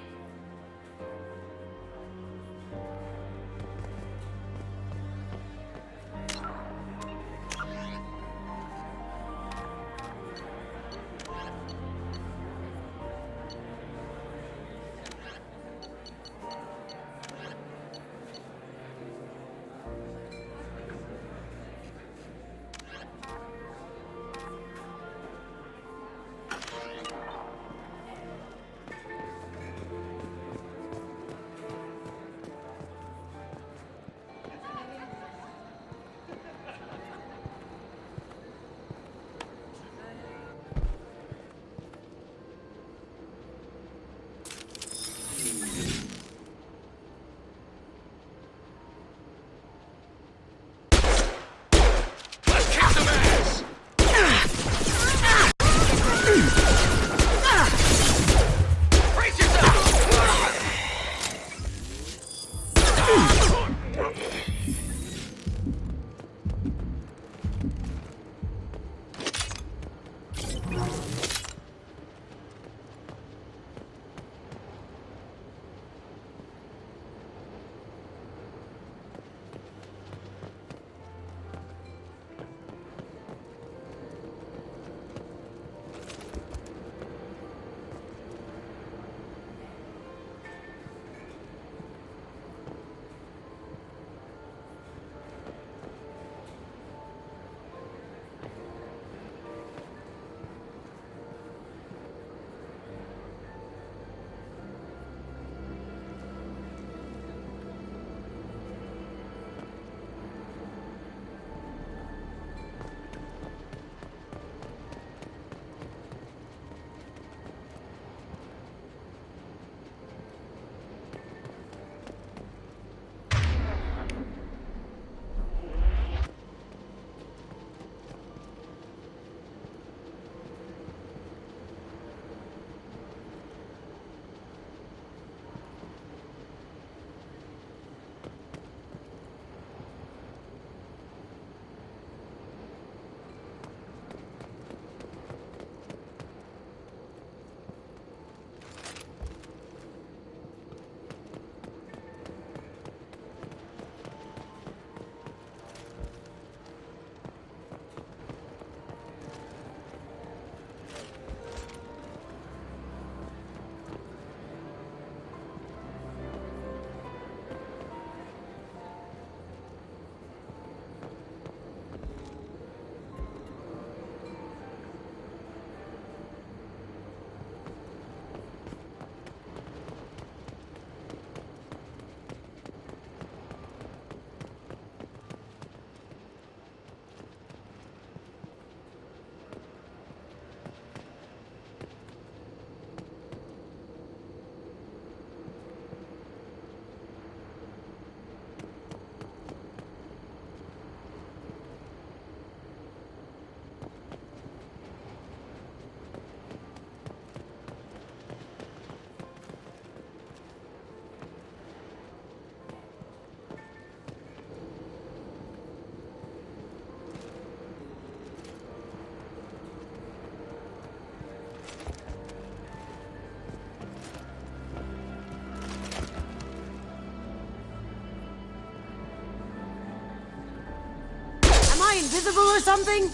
invisible or something?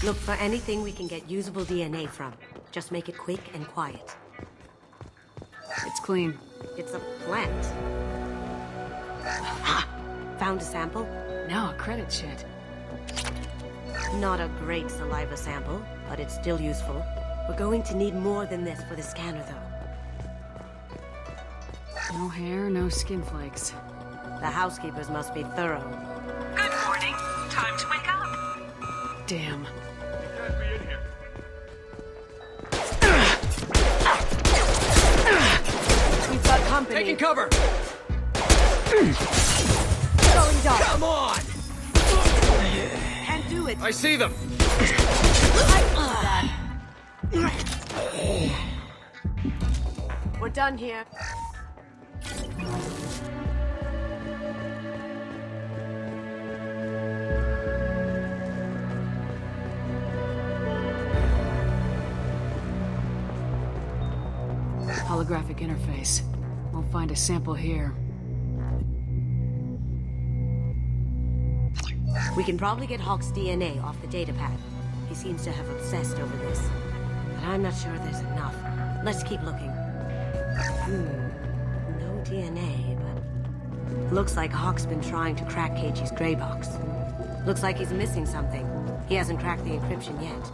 Look for anything we can get usable DNA from. Just make it quick and quiet. It's clean. It's a plant. Ha! Found a sample? Now a credit shit. Not a great saliva sample, but it's still useful. We're going to need more than this for the scanner, though. No hair, no skin flakes. The housekeepers must be thorough. Good morning. Time to wake up. Damn. We've got company. Taking cover! Going dark. Come on! Can't do it. I see them! We're done here. Holographic interface. Won't find a sample here. We can probably get Hawk's DNA off the datapad. He seems to have obsessed over this. But I'm not sure there's enough. Let's keep looking. No DNA, but... Looks like Hawk's been trying to crack Keiji's gray box. Looks like he's missing something. He hasn't cracked the encryption yet.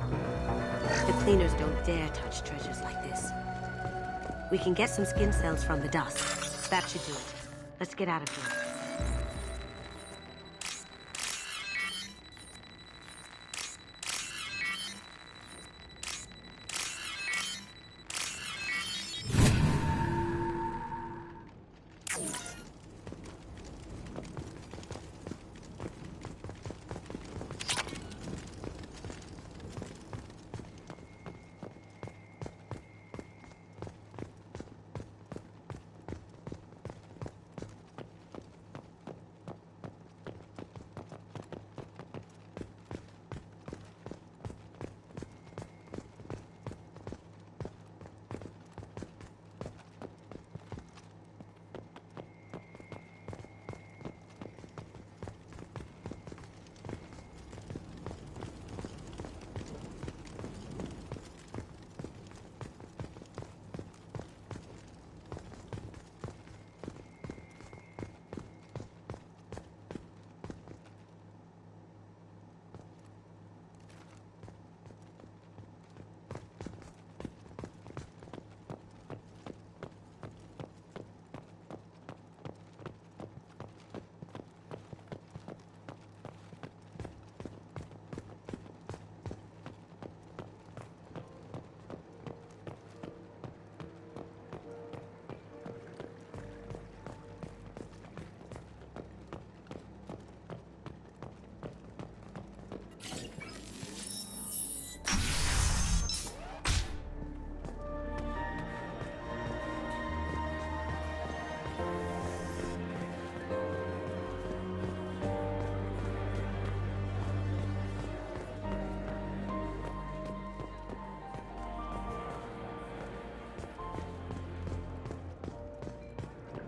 The cleaners don't dare touch treasures like this. We can get some skin cells from the dust. That should do it. Let's get out of here.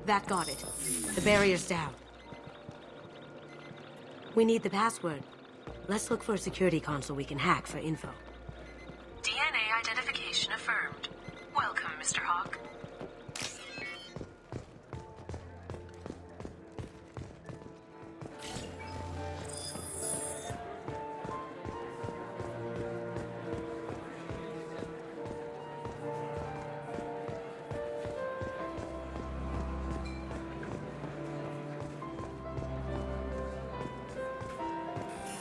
That got it. The barrier's down. We need the password. Let's look for a security console we can hack for info. DNA identification affirmed. Welcome, Mr. Hawk.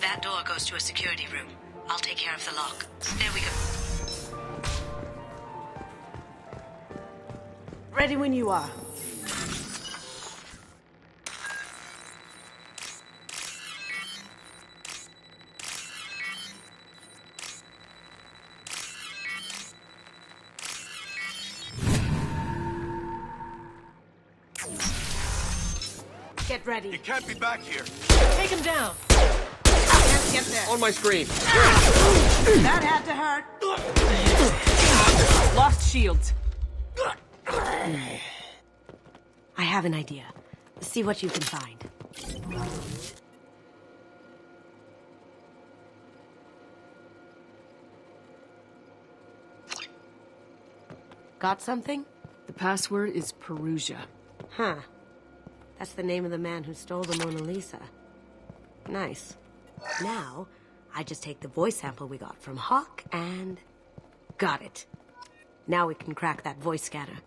That door goes to a security room. I'll take care of the lock. There we go. Ready when you are. get ready. You can't be back here. Take him down. Can't get there. On my screen. That had to hurt. Lost shields. I have an idea. See what you can find. Got something? The password is Perugia. Huh. That's the name of the man who stole the Mona Lisa. Nice. Now, I just take the voice sample we got from Hawk and... got it. Now we can crack that voice scanner.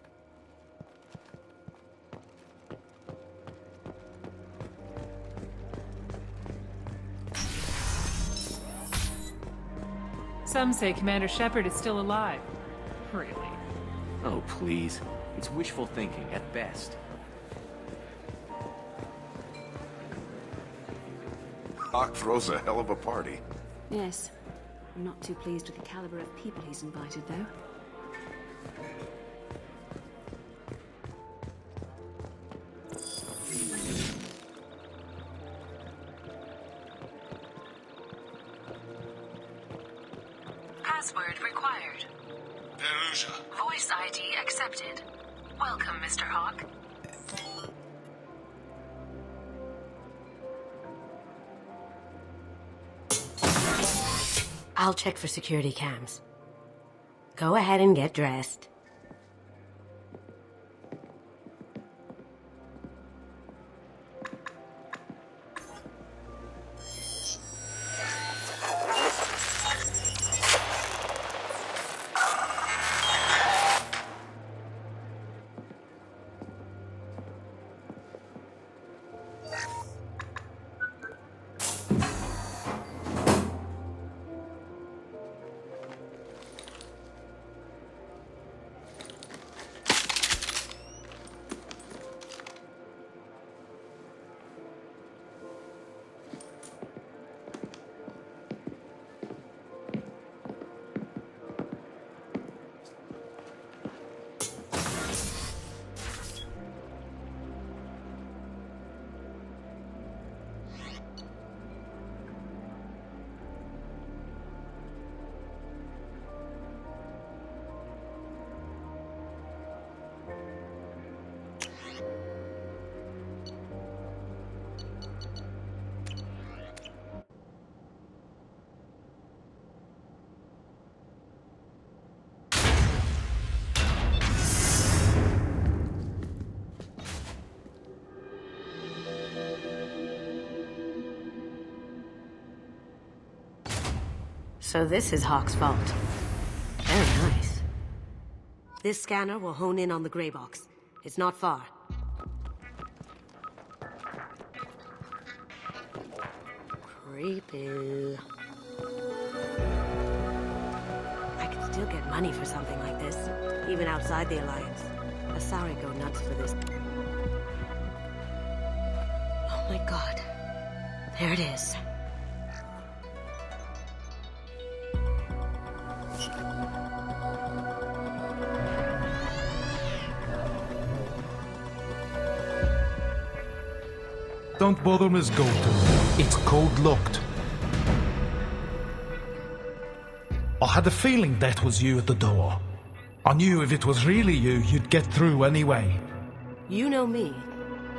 Some say Commander Shepard is still alive. Really? Oh, please. It's wishful thinking at best. Hawk throws a hell of a party. Yes. I'm not too pleased with the caliber of people he's invited, though. Password required. Perugia. Voice ID accepted. Welcome, Mr. Hawk. I'll check for security cams. Go ahead and get dressed. So this is Hawk's vault. Very nice. This scanner will hone in on the gray box. It's not far. Creepy. I could still get money for something like this, even outside the Alliance. Asari go nuts for this. Oh my god. There it is. Don't bother, Miss Goldton. It's code locked. I had a feeling that was you at the door. I knew if it was really you, you'd get through anyway. You know me.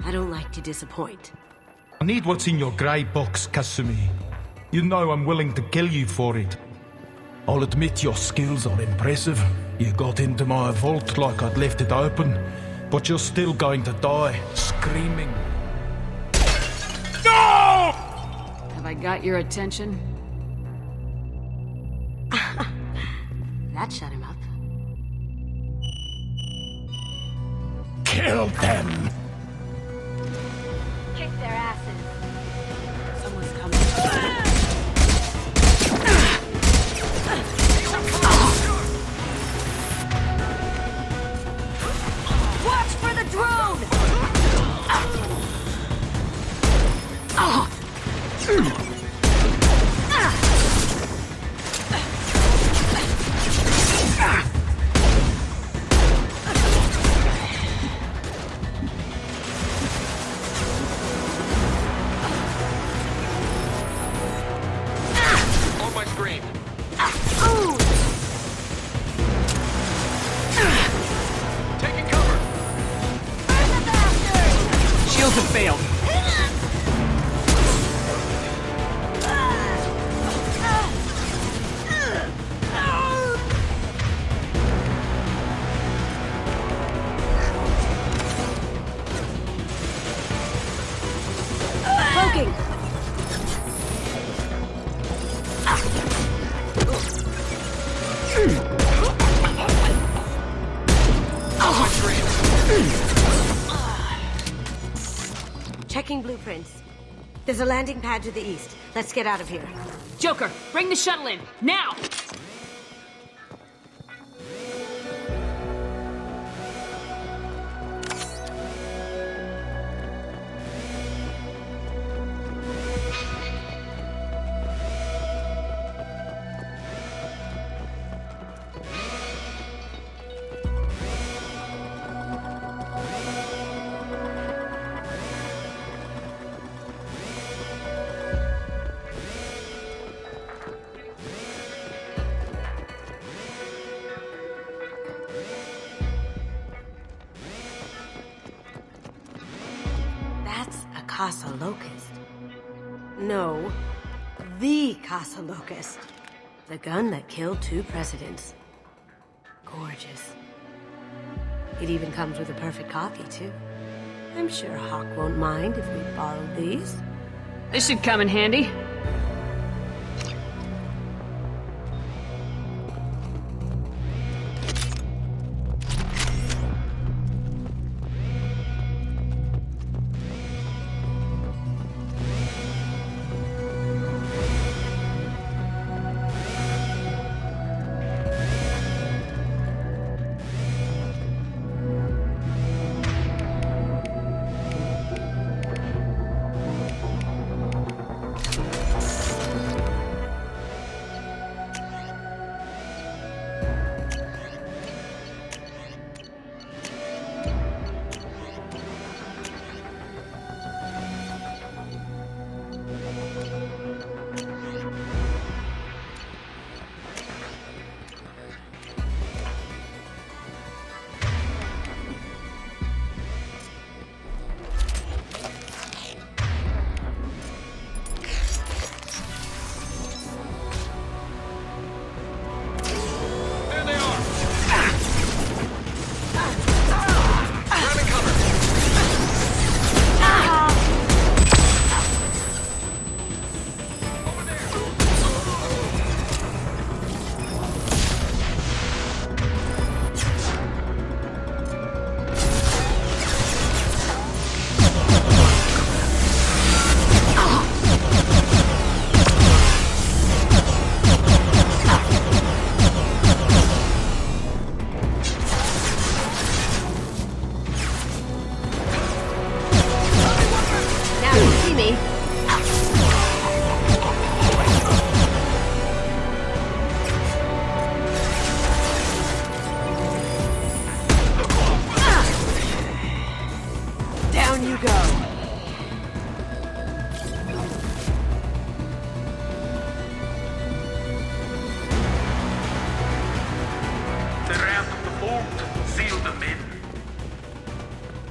I don't like to disappoint. I need what's in your grey box, Kasumi. You know I'm willing to kill you for it. I'll admit your skills are impressive. You got into my vault like I'd left it open, but you're still going to die, screaming. No! Have I got your attention? That shut him up. Kill them! Kick their asses. Someone's coming. Watch for the drone! shields have failed. Poking! Checking blueprints. There's a landing pad to the east. Let's get out of here. Joker, bring the shuttle in, now! Casa Locust. No, the Casa Locust. The gun that killed 2 presidents. Gorgeous. It even comes with a perfect copy, too. I'm sure Hawk won't mind if we borrow these. This should come in handy.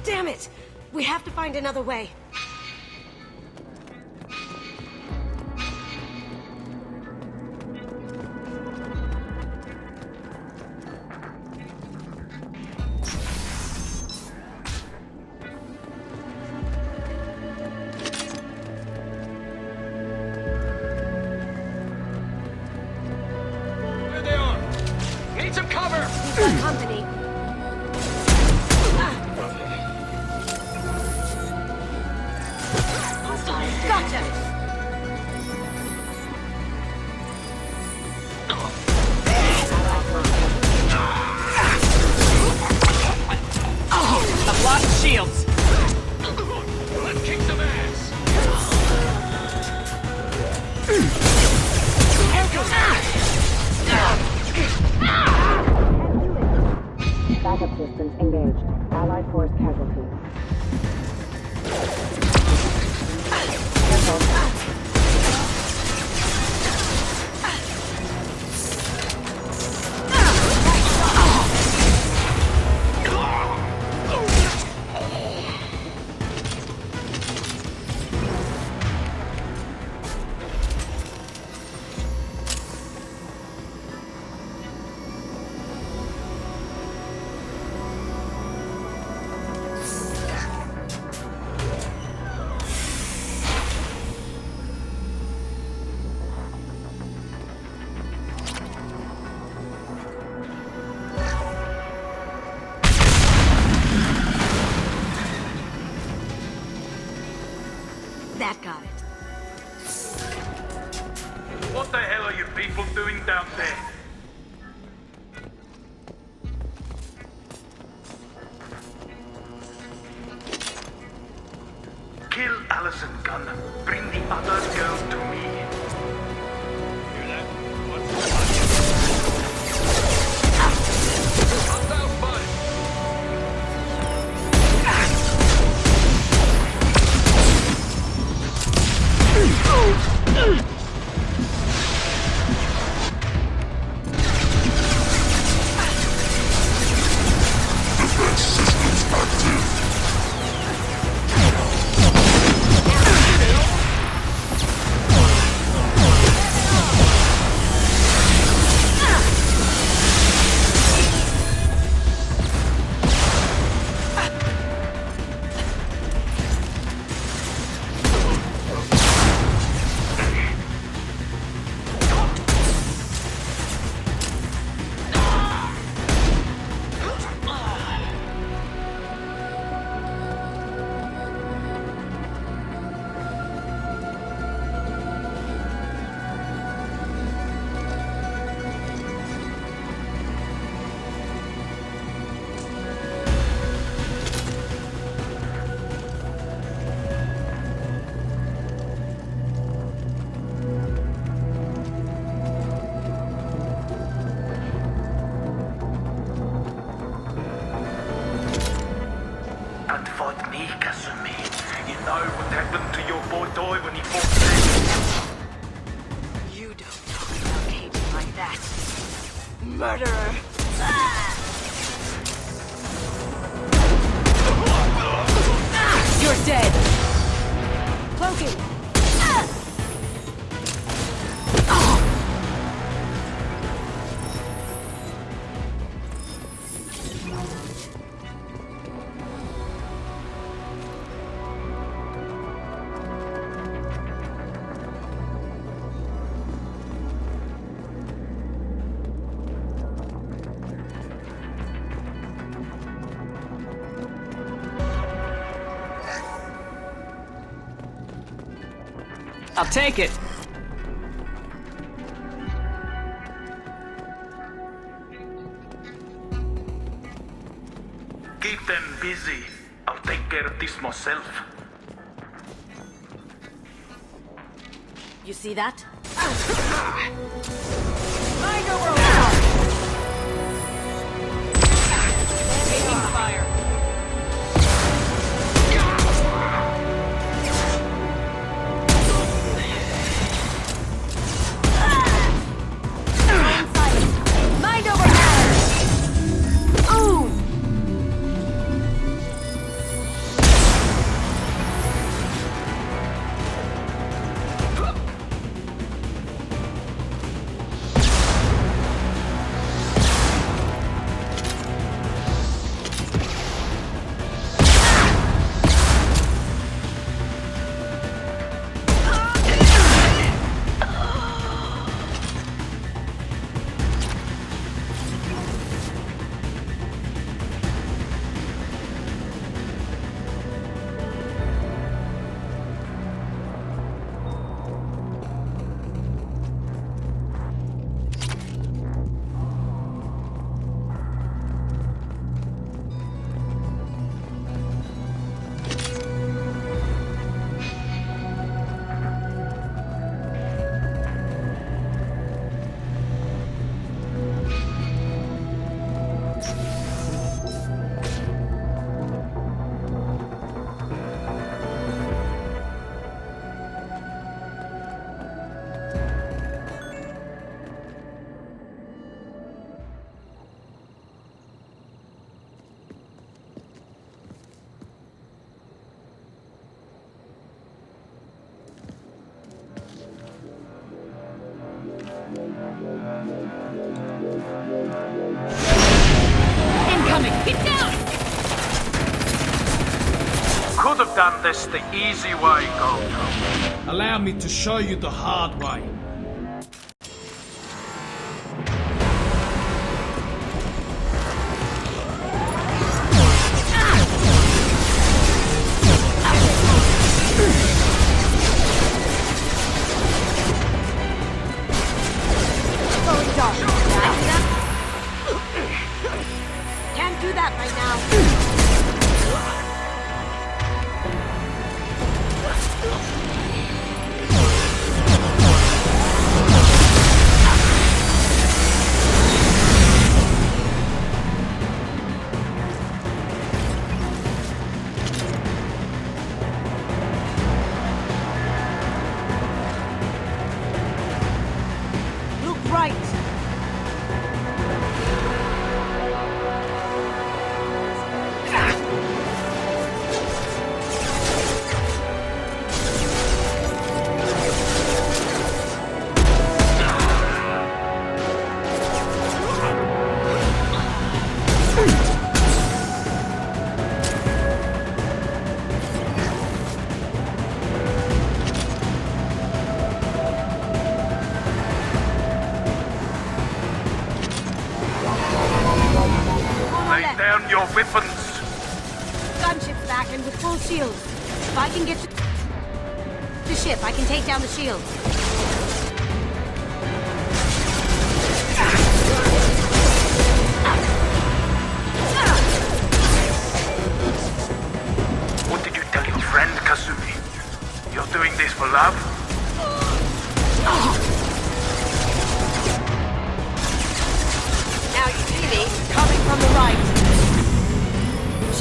Damn it! We have to find another way. There they are! Need some cover! We've got company. Gotcha! I've lost shields! Let's kick some ass! Backup systems engaged. Allied force casualty. That got it. What the hell are you people doing down there? Kill Allison Gunn. Bring the other girl to me. Hear that? What's Murderer! You're dead! Cloaking! I'll take it. Keep them busy. I'll take care of this myself. You see that? Mind over taking fire. Mind over matter! Ooh! Incoming! Get down! Could have done this the easy way, Goldtop. Allow me to show you the hard way. that right now. Your weapons! Gunship's back and with full shields. If I can get to the ship, I can take down the shield. What did you tell your friend, Kasumi? You're doing this for love? Now you see me coming from the right.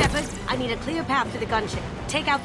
Shepard, I need a clear path to the gunship. Take out...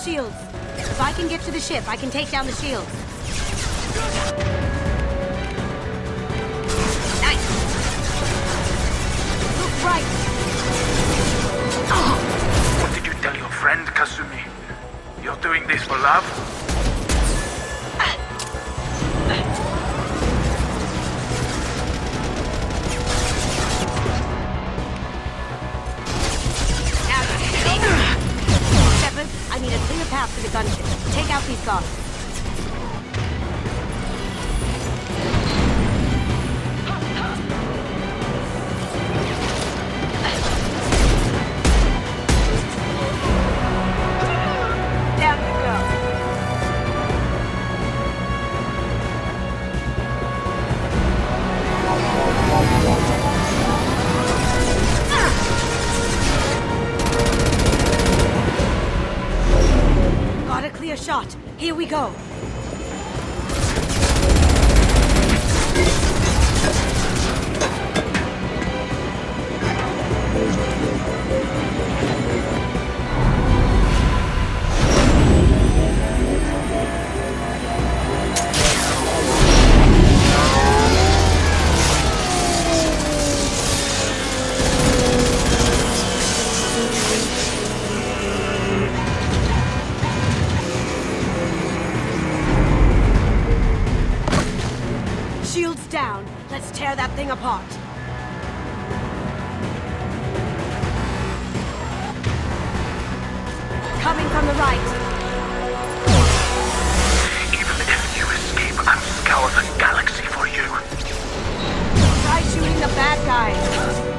Shields. If I can get to the ship, I can take down the shields. Nice. Look right. What did you tell your friend, Kasumi? You're doing this for love? I need a clear path to the gunship. Take out these guards. Down you go. Got a clear shot. Here we go. Let's tear that thing apart. Coming from the right. Even if you escape, I'll scour the galaxy for you. Try shooting the bad guys.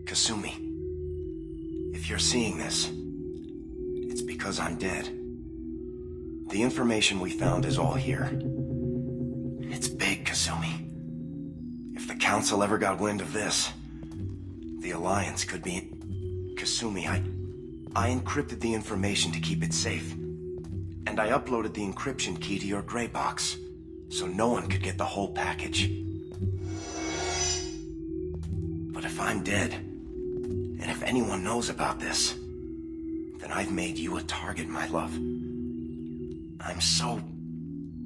Kasumi, if you're seeing this, it's because I'm dead. The information we found is all here. It's big, Kasumi. If the Council ever got wind of this, the Alliance could be... Kasumi, I encrypted the information to keep it safe. And I uploaded the encryption key to your gray box, so no one could get the whole package. But if I'm dead, and if anyone knows about this, then I've made you a target, my love. I'm so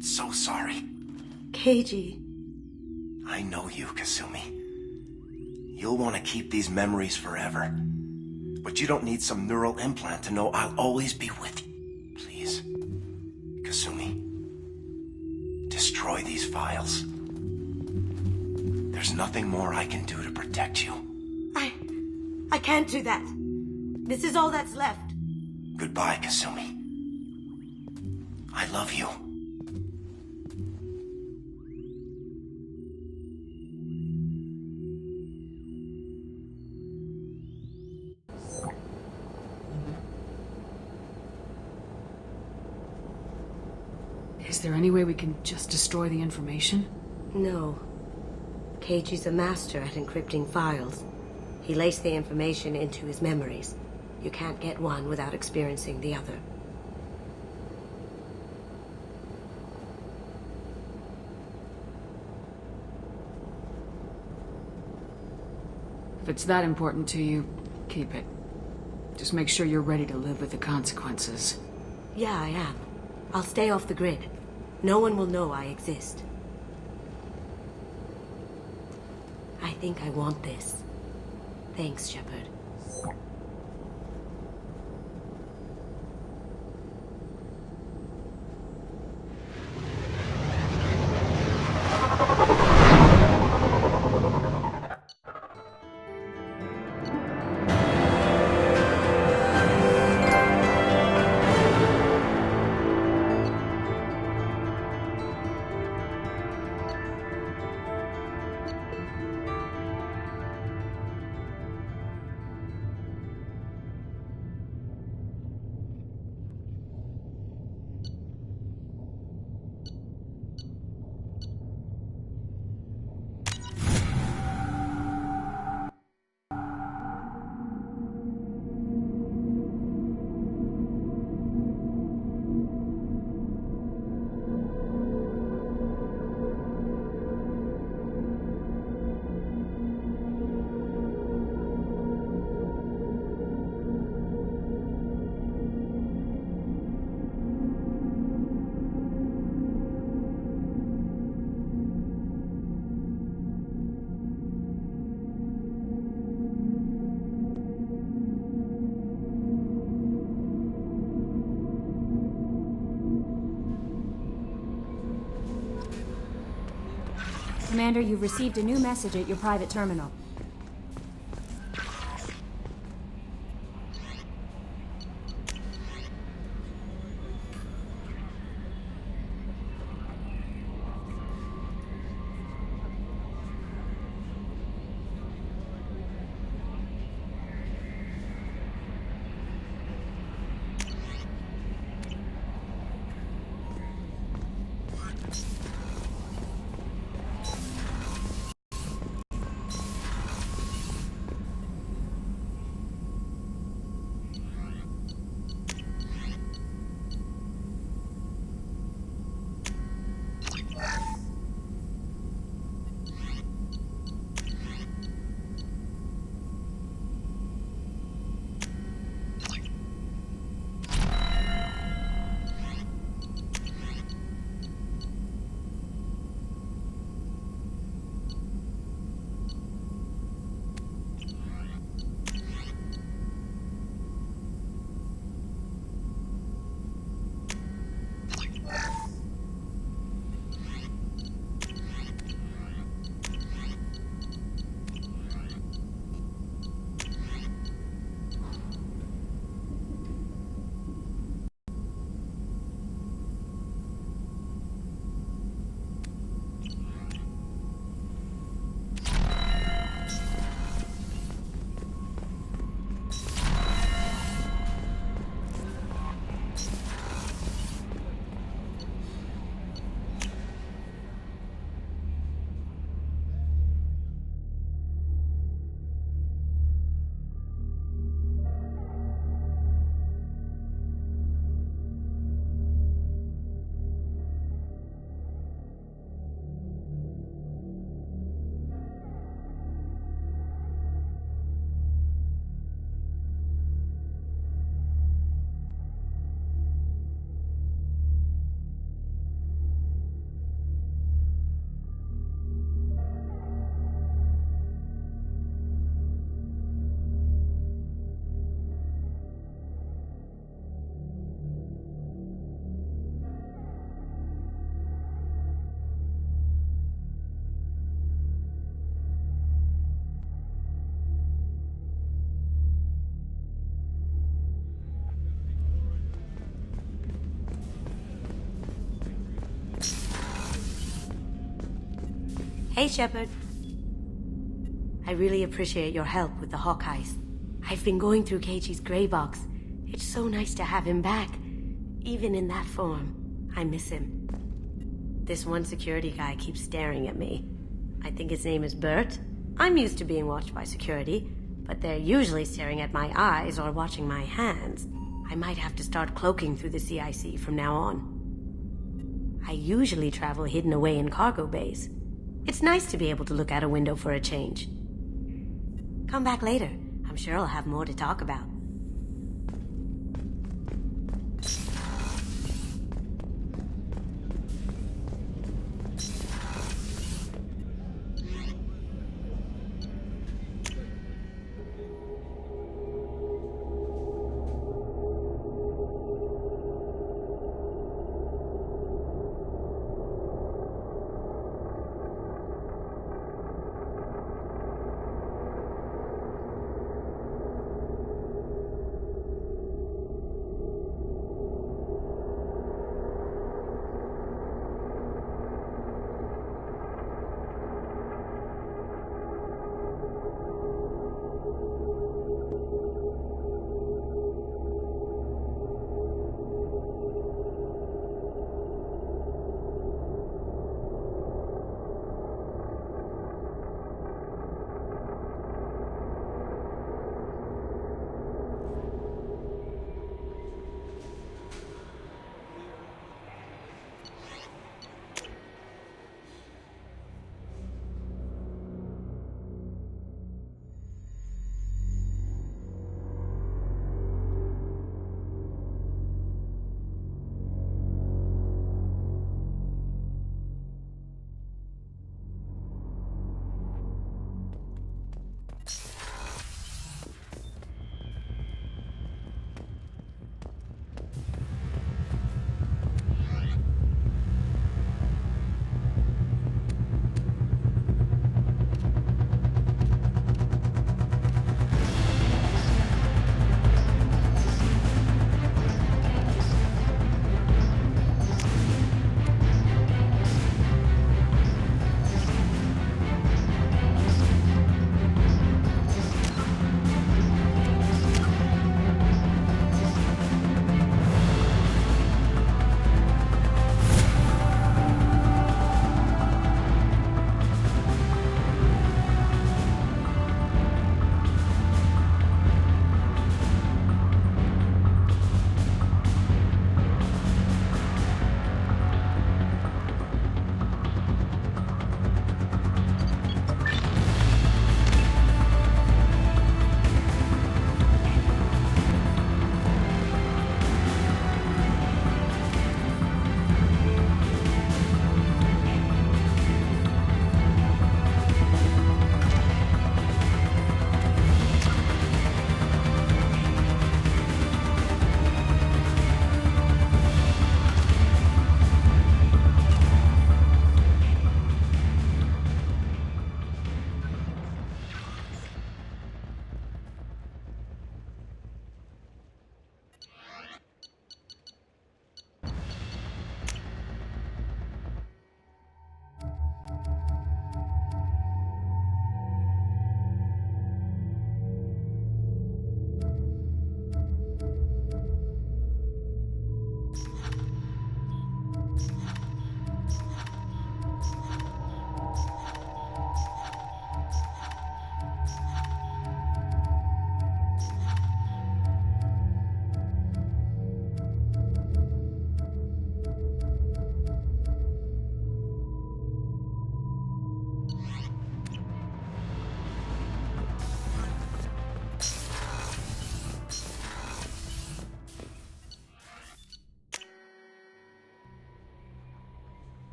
sorry. Keiji. I know you, Kasumi. You'll want to keep these memories forever. But you don't need some neural implant to know I'll always be with you. Please, Kasumi, destroy these files. There's nothing more I can do to protect you. I can't do that. This is all that's left. Goodbye, Kasumi. I love you. Is there any way we can just destroy the information? No. Keiji's a master at encrypting files. He laced the information into his memories. You can't get one without experiencing the other. If it's that important to you, keep it. Just make sure you're ready to live with the consequences. Yeah, I am. I'll stay off the grid. No one will know I exist. I think I want this. Thanks, Shepard. Commander, you've received a new message at your private terminal. Hey, Shepard. I really appreciate your help with the Hawkeyes. I've been going through Keiichi's gray box. It's so nice to have him back. Even in that form, I miss him. This one security guy keeps staring at me. I think his name is Bert. I'm used to being watched by security, but they're usually staring at my eyes or watching my hands. I might have to start cloaking through the CIC from now on. I usually travel hidden away in cargo bays. It's nice to be able to look out a window for a change. Come back later. I'm sure I'll have more to talk about.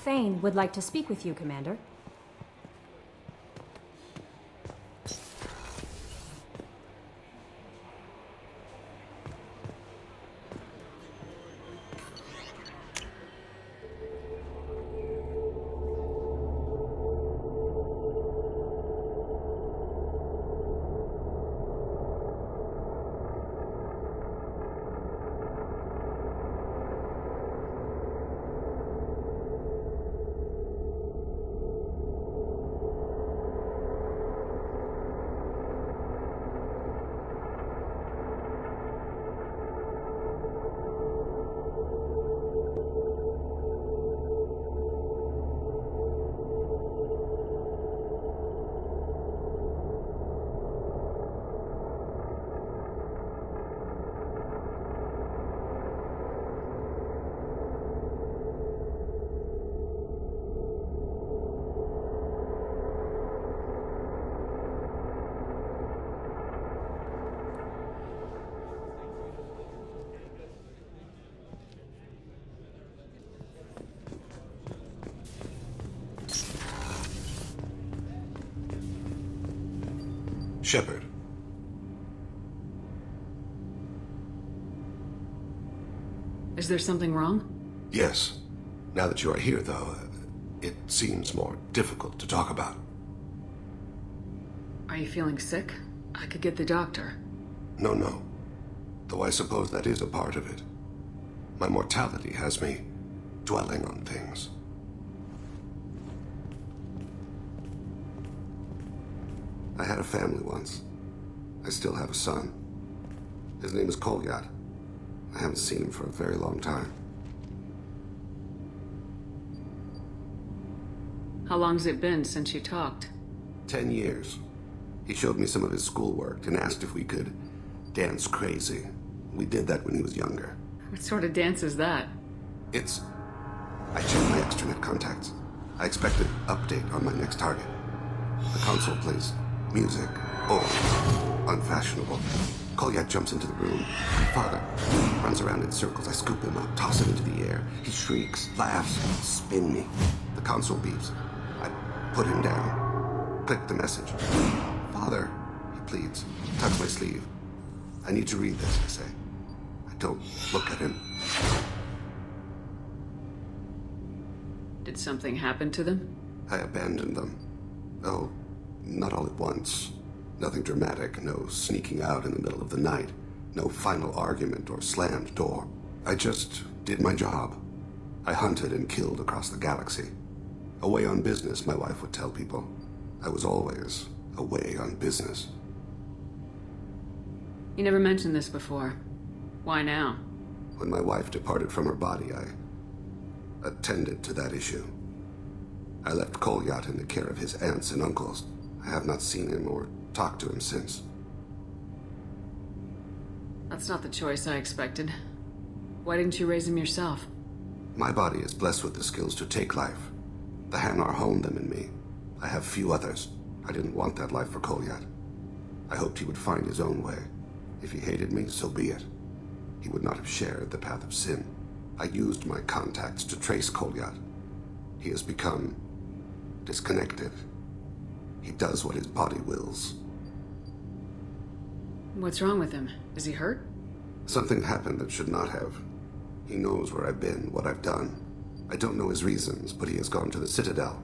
Thane would like to speak with you, Commander. Shepard. Is there something wrong? Yes. Now that you are here, though, it seems more difficult to talk about. Are you feeling sick? I could get the doctor. No. Though I suppose that is a part of it. My mortality has me dwelling on things. I had a family once. I still have a son. His name is Kolyat. I haven't seen him for a very long time. How long's it been since you talked? 10 years. He showed me some of his schoolwork and asked if we could dance crazy. We did that when he was younger. What sort of dance is that? I checked my extranet contacts. I expect an update on my next target. The console plays music, old, unfashionable. Kolyat jumps into the room. Father runs around in circles. I scoop him up, toss him into the air. He shrieks, laughs, spin me. The console beeps. I put him down. Click the message. Father, he pleads. Tugs my sleeve. I need to read this, I say. I don't look at him. Did something happen to them? I abandoned them. Oh, not all at once. Nothing dramatic, no sneaking out in the middle of the night, no final argument or slammed door. I just did my job. I hunted and killed across the galaxy. Away on business, my wife would tell people. I was always away on business. You never mentioned this before. Why now? When my wife departed from her body, I attended to that issue. I left Kolyat in the care of his aunts and uncles. I have not seen him or talked to him since. That's not the choice I expected. Why didn't you raise him yourself? My body is blessed with the skills to take life. The Hanar honed them in me. I have few others. I didn't want that life for Kolyat. I hoped he would find his own way. If he hated me, so be it. He would not have shared the path of sin. I used my contacts to trace Kolyat. He has become disconnected. He does what his body wills. What's wrong with him? Is he hurt? Something happened that should not have. He knows where I've been, what I've done. I don't know his reasons, but he has gone to the Citadel.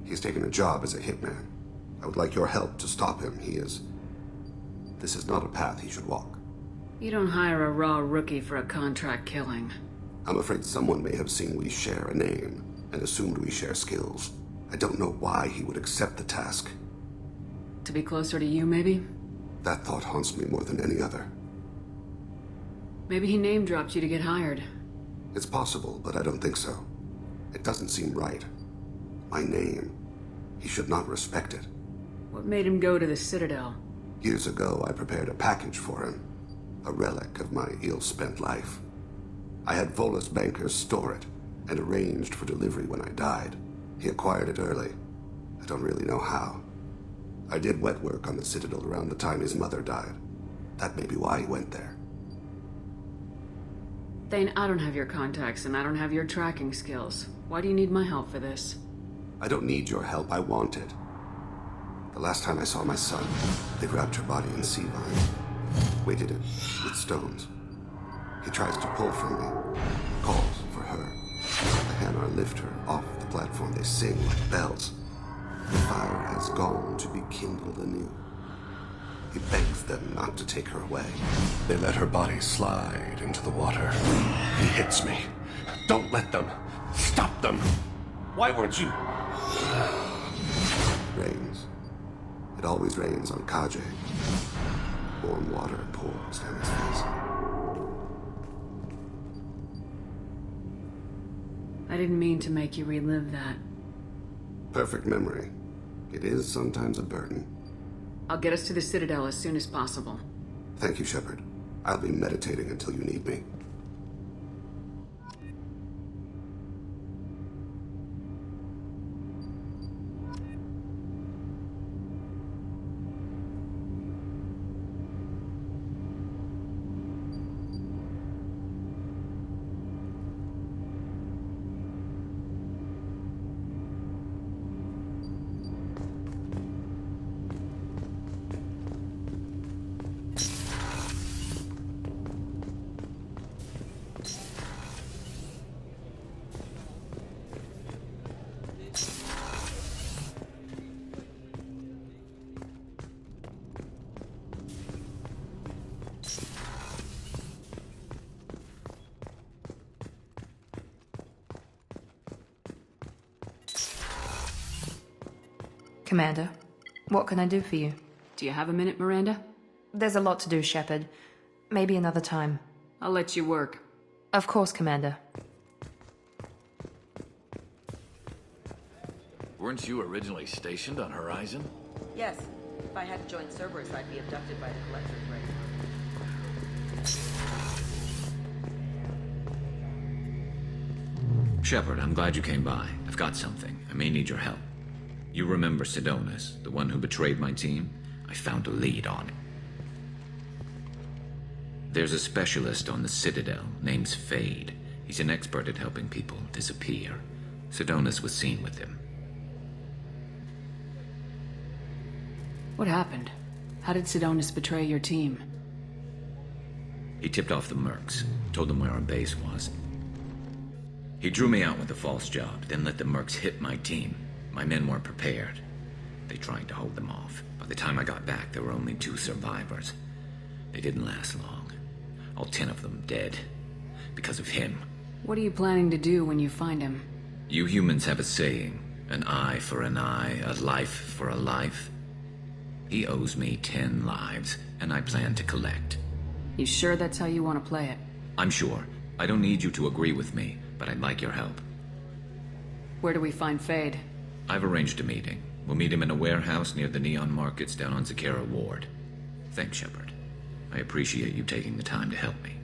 He's taken a job as a hitman. I would like your help to stop him. This is not a path he should walk. You don't hire a raw rookie for a contract killing. I'm afraid someone may have seen we share a name and assumed we share skills. I don't know why he would accept the task. To be closer to you, maybe? That thought haunts me more than any other. Maybe he name-dropped you to get hired. It's possible, but I don't think so. It doesn't seem right. My name. He should not respect it. What made him go to the Citadel? Years ago, I prepared a package for him. A relic of my ill-spent life. I had Volus bankers store it and arranged for delivery when I died. He acquired it early. I don't really know how. I did wet work on the Citadel around the time his mother died. That may be why he went there. Thane, I don't have your contacts, and I don't have your tracking skills. Why do you need my help for this? I don't need your help, I want it. The last time I saw my son, they wrapped her body in sea vines, weighted it with stones. He tries to pull from me, calls for her. The Hanar lift her off the platform. They sing like bells. The fire has gone to be kindled anew. He begs them not to take her away. They let her body slide into the water. He hits me. Don't let them. Stop them. Why weren't you? It rains. It always rains on Kaje. Warm water pours down his face. I didn't mean to make you relive that. Perfect memory. It is sometimes a burden. I'll get us to the Citadel as soon as possible. Thank you, Shepard. I'll be meditating until you need me. Commander, what can I do for you? Do you have a minute, Miranda? There's a lot to do, Shepard. Maybe another time. I'll let you work. Of course, Commander. Weren't you originally stationed on Horizon? Yes. If I hadn't joined Cerberus, I'd be abducted by the Collector's race. Shepard, I'm glad you came by. I've got something. I may need your help. You remember Sidonis, the one who betrayed my team? I found a lead on him. There's a specialist on the Citadel named Fade. He's an expert at helping people disappear. Sidonis was seen with him. What happened? How did Sidonis betray your team? He tipped off the mercs, told them where our base was. He drew me out with a false job, then let the mercs hit my team. My men weren't prepared. They tried to hold them off. By the time I got back, there were only 2 survivors. They didn't last long. All 10 of them dead. Because of him. What are you planning to do when you find him? You humans have a saying, an eye for an eye, a life for a life. He owes me 10 lives, and I plan to collect. You sure that's how you want to play it? I'm sure. I don't need you to agree with me, but I'd like your help. Where do we find Fade? I've arranged a meeting. We'll meet him in a warehouse near the Neon Markets down on Zakera Ward. Thanks, Shepard. I appreciate you taking the time to help me.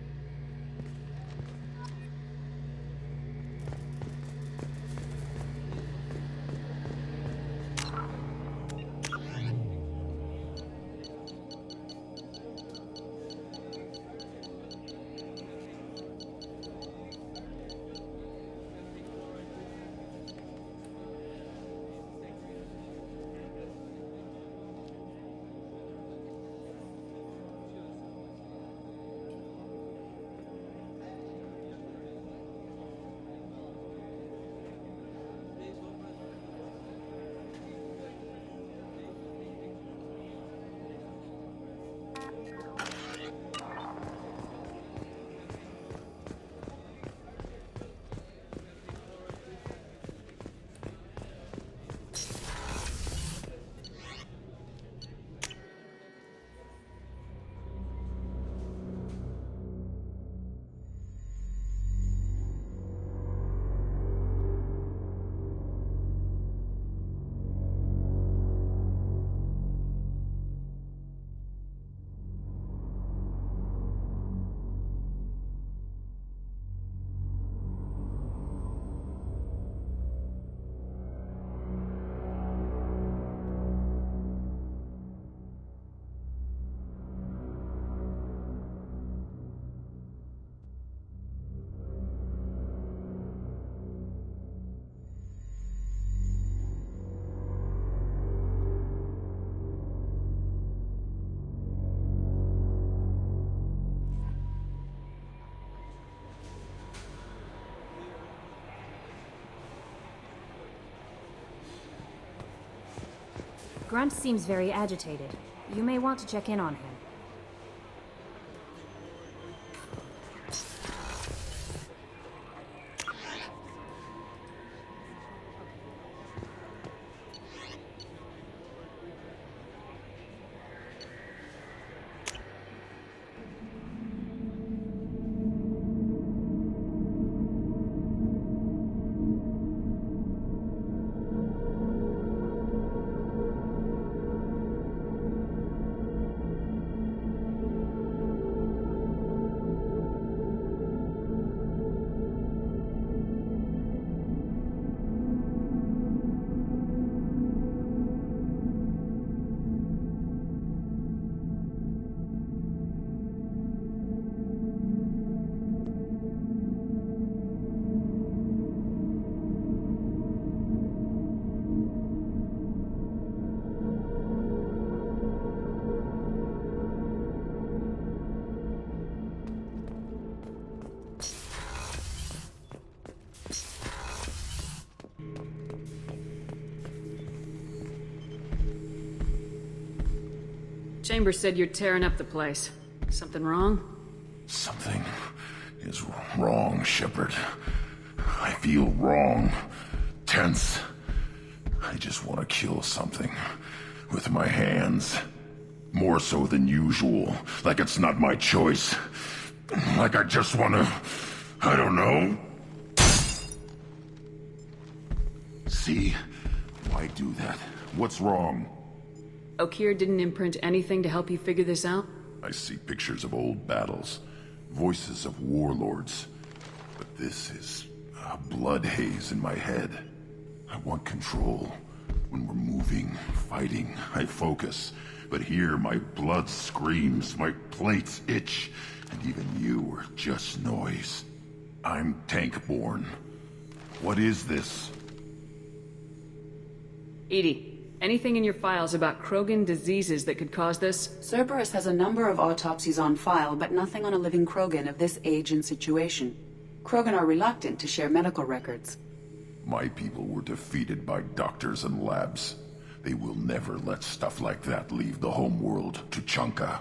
Grunt seems very agitated. You may want to check in on him. Chambers said you're tearing up the place. Something wrong? Something is wrong, Shepard. I feel wrong. Tense. I just want to kill something. With my hands. More so than usual. Like it's not my choice. Like I just want to... I don't know. See? Why do that? What's wrong? Okeer didn't imprint anything to help you figure this out? I see pictures of old battles, voices of warlords. But this is a blood haze in my head. I want control. When we're moving, fighting, I focus. But here my blood screams, my plates itch, and even you are just noise. I'm tank-born. What is this? Edie. Anything in your files about Krogan diseases that could cause this? Cerberus has a number of autopsies on file, but nothing on a living Krogan of this age and situation. Krogan are reluctant to share medical records. My people were defeated by doctors and labs. They will never let stuff like that leave the homeworld to Chunka.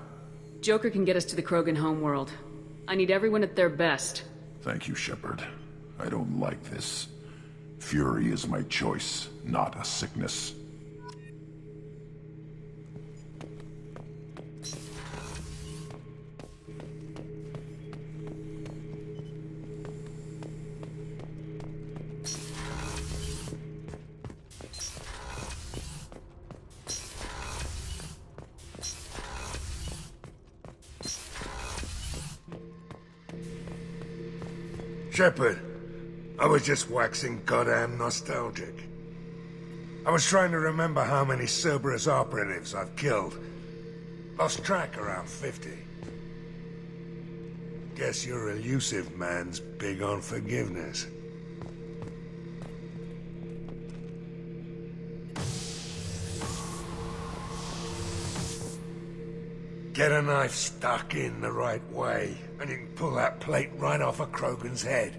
Joker can get us to the Krogan homeworld. I need everyone at their best. Thank you, Shepard. I don't like this. Fury is my choice, not a sickness. Shepard, I was just waxing goddamn nostalgic. I was trying to remember how many Cerberus operatives I've killed. Lost track around 50. Guess your elusive man's big on forgiveness. Get a knife stuck in the right way, and you can pull that plate right off a Krogan's head.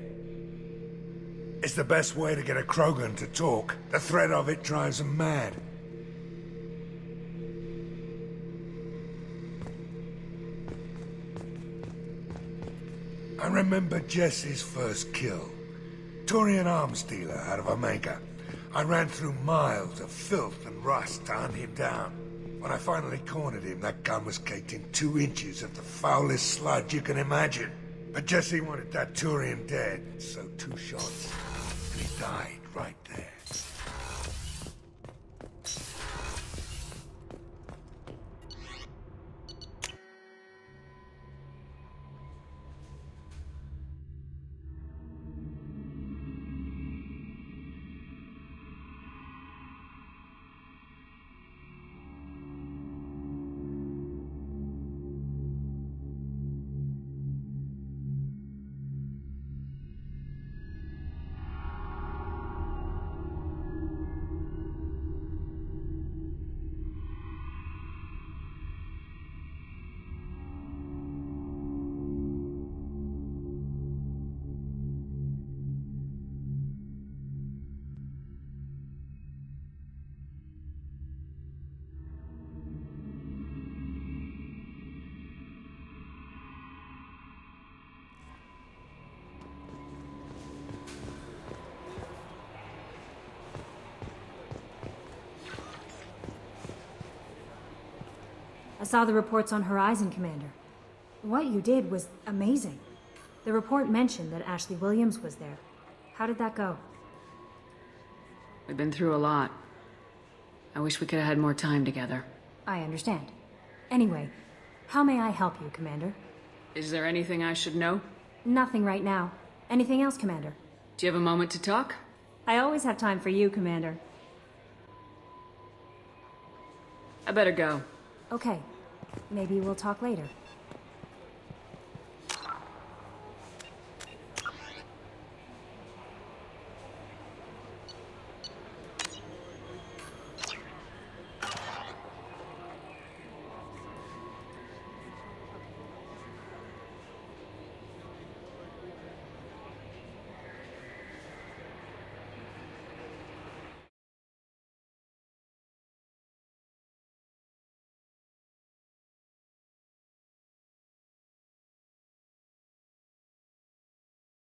It's the best way to get a Krogan to talk. The threat of it drives them mad. I remember Jesse's first kill. Turian arms dealer out of Omega. I ran through miles of filth and rust to hunt him down. When I finally cornered him, that gun was caked in 2 inches of the foulest sludge you can imagine. But Jesse wanted that Turian dead, so 2 shots, and he died right there. saw the reports on Horizon, Commander. What you did was amazing. The report mentioned that Ashley Williams was there. How did that go? We've been through a lot. I wish we could have had more time together. I understand. Anyway, how may I help you, Commander? Is there anything I should know? Nothing right now. Anything else, Commander? Do you have a moment to talk? I always have time for you, Commander. I better go. Okay. Maybe we'll talk later.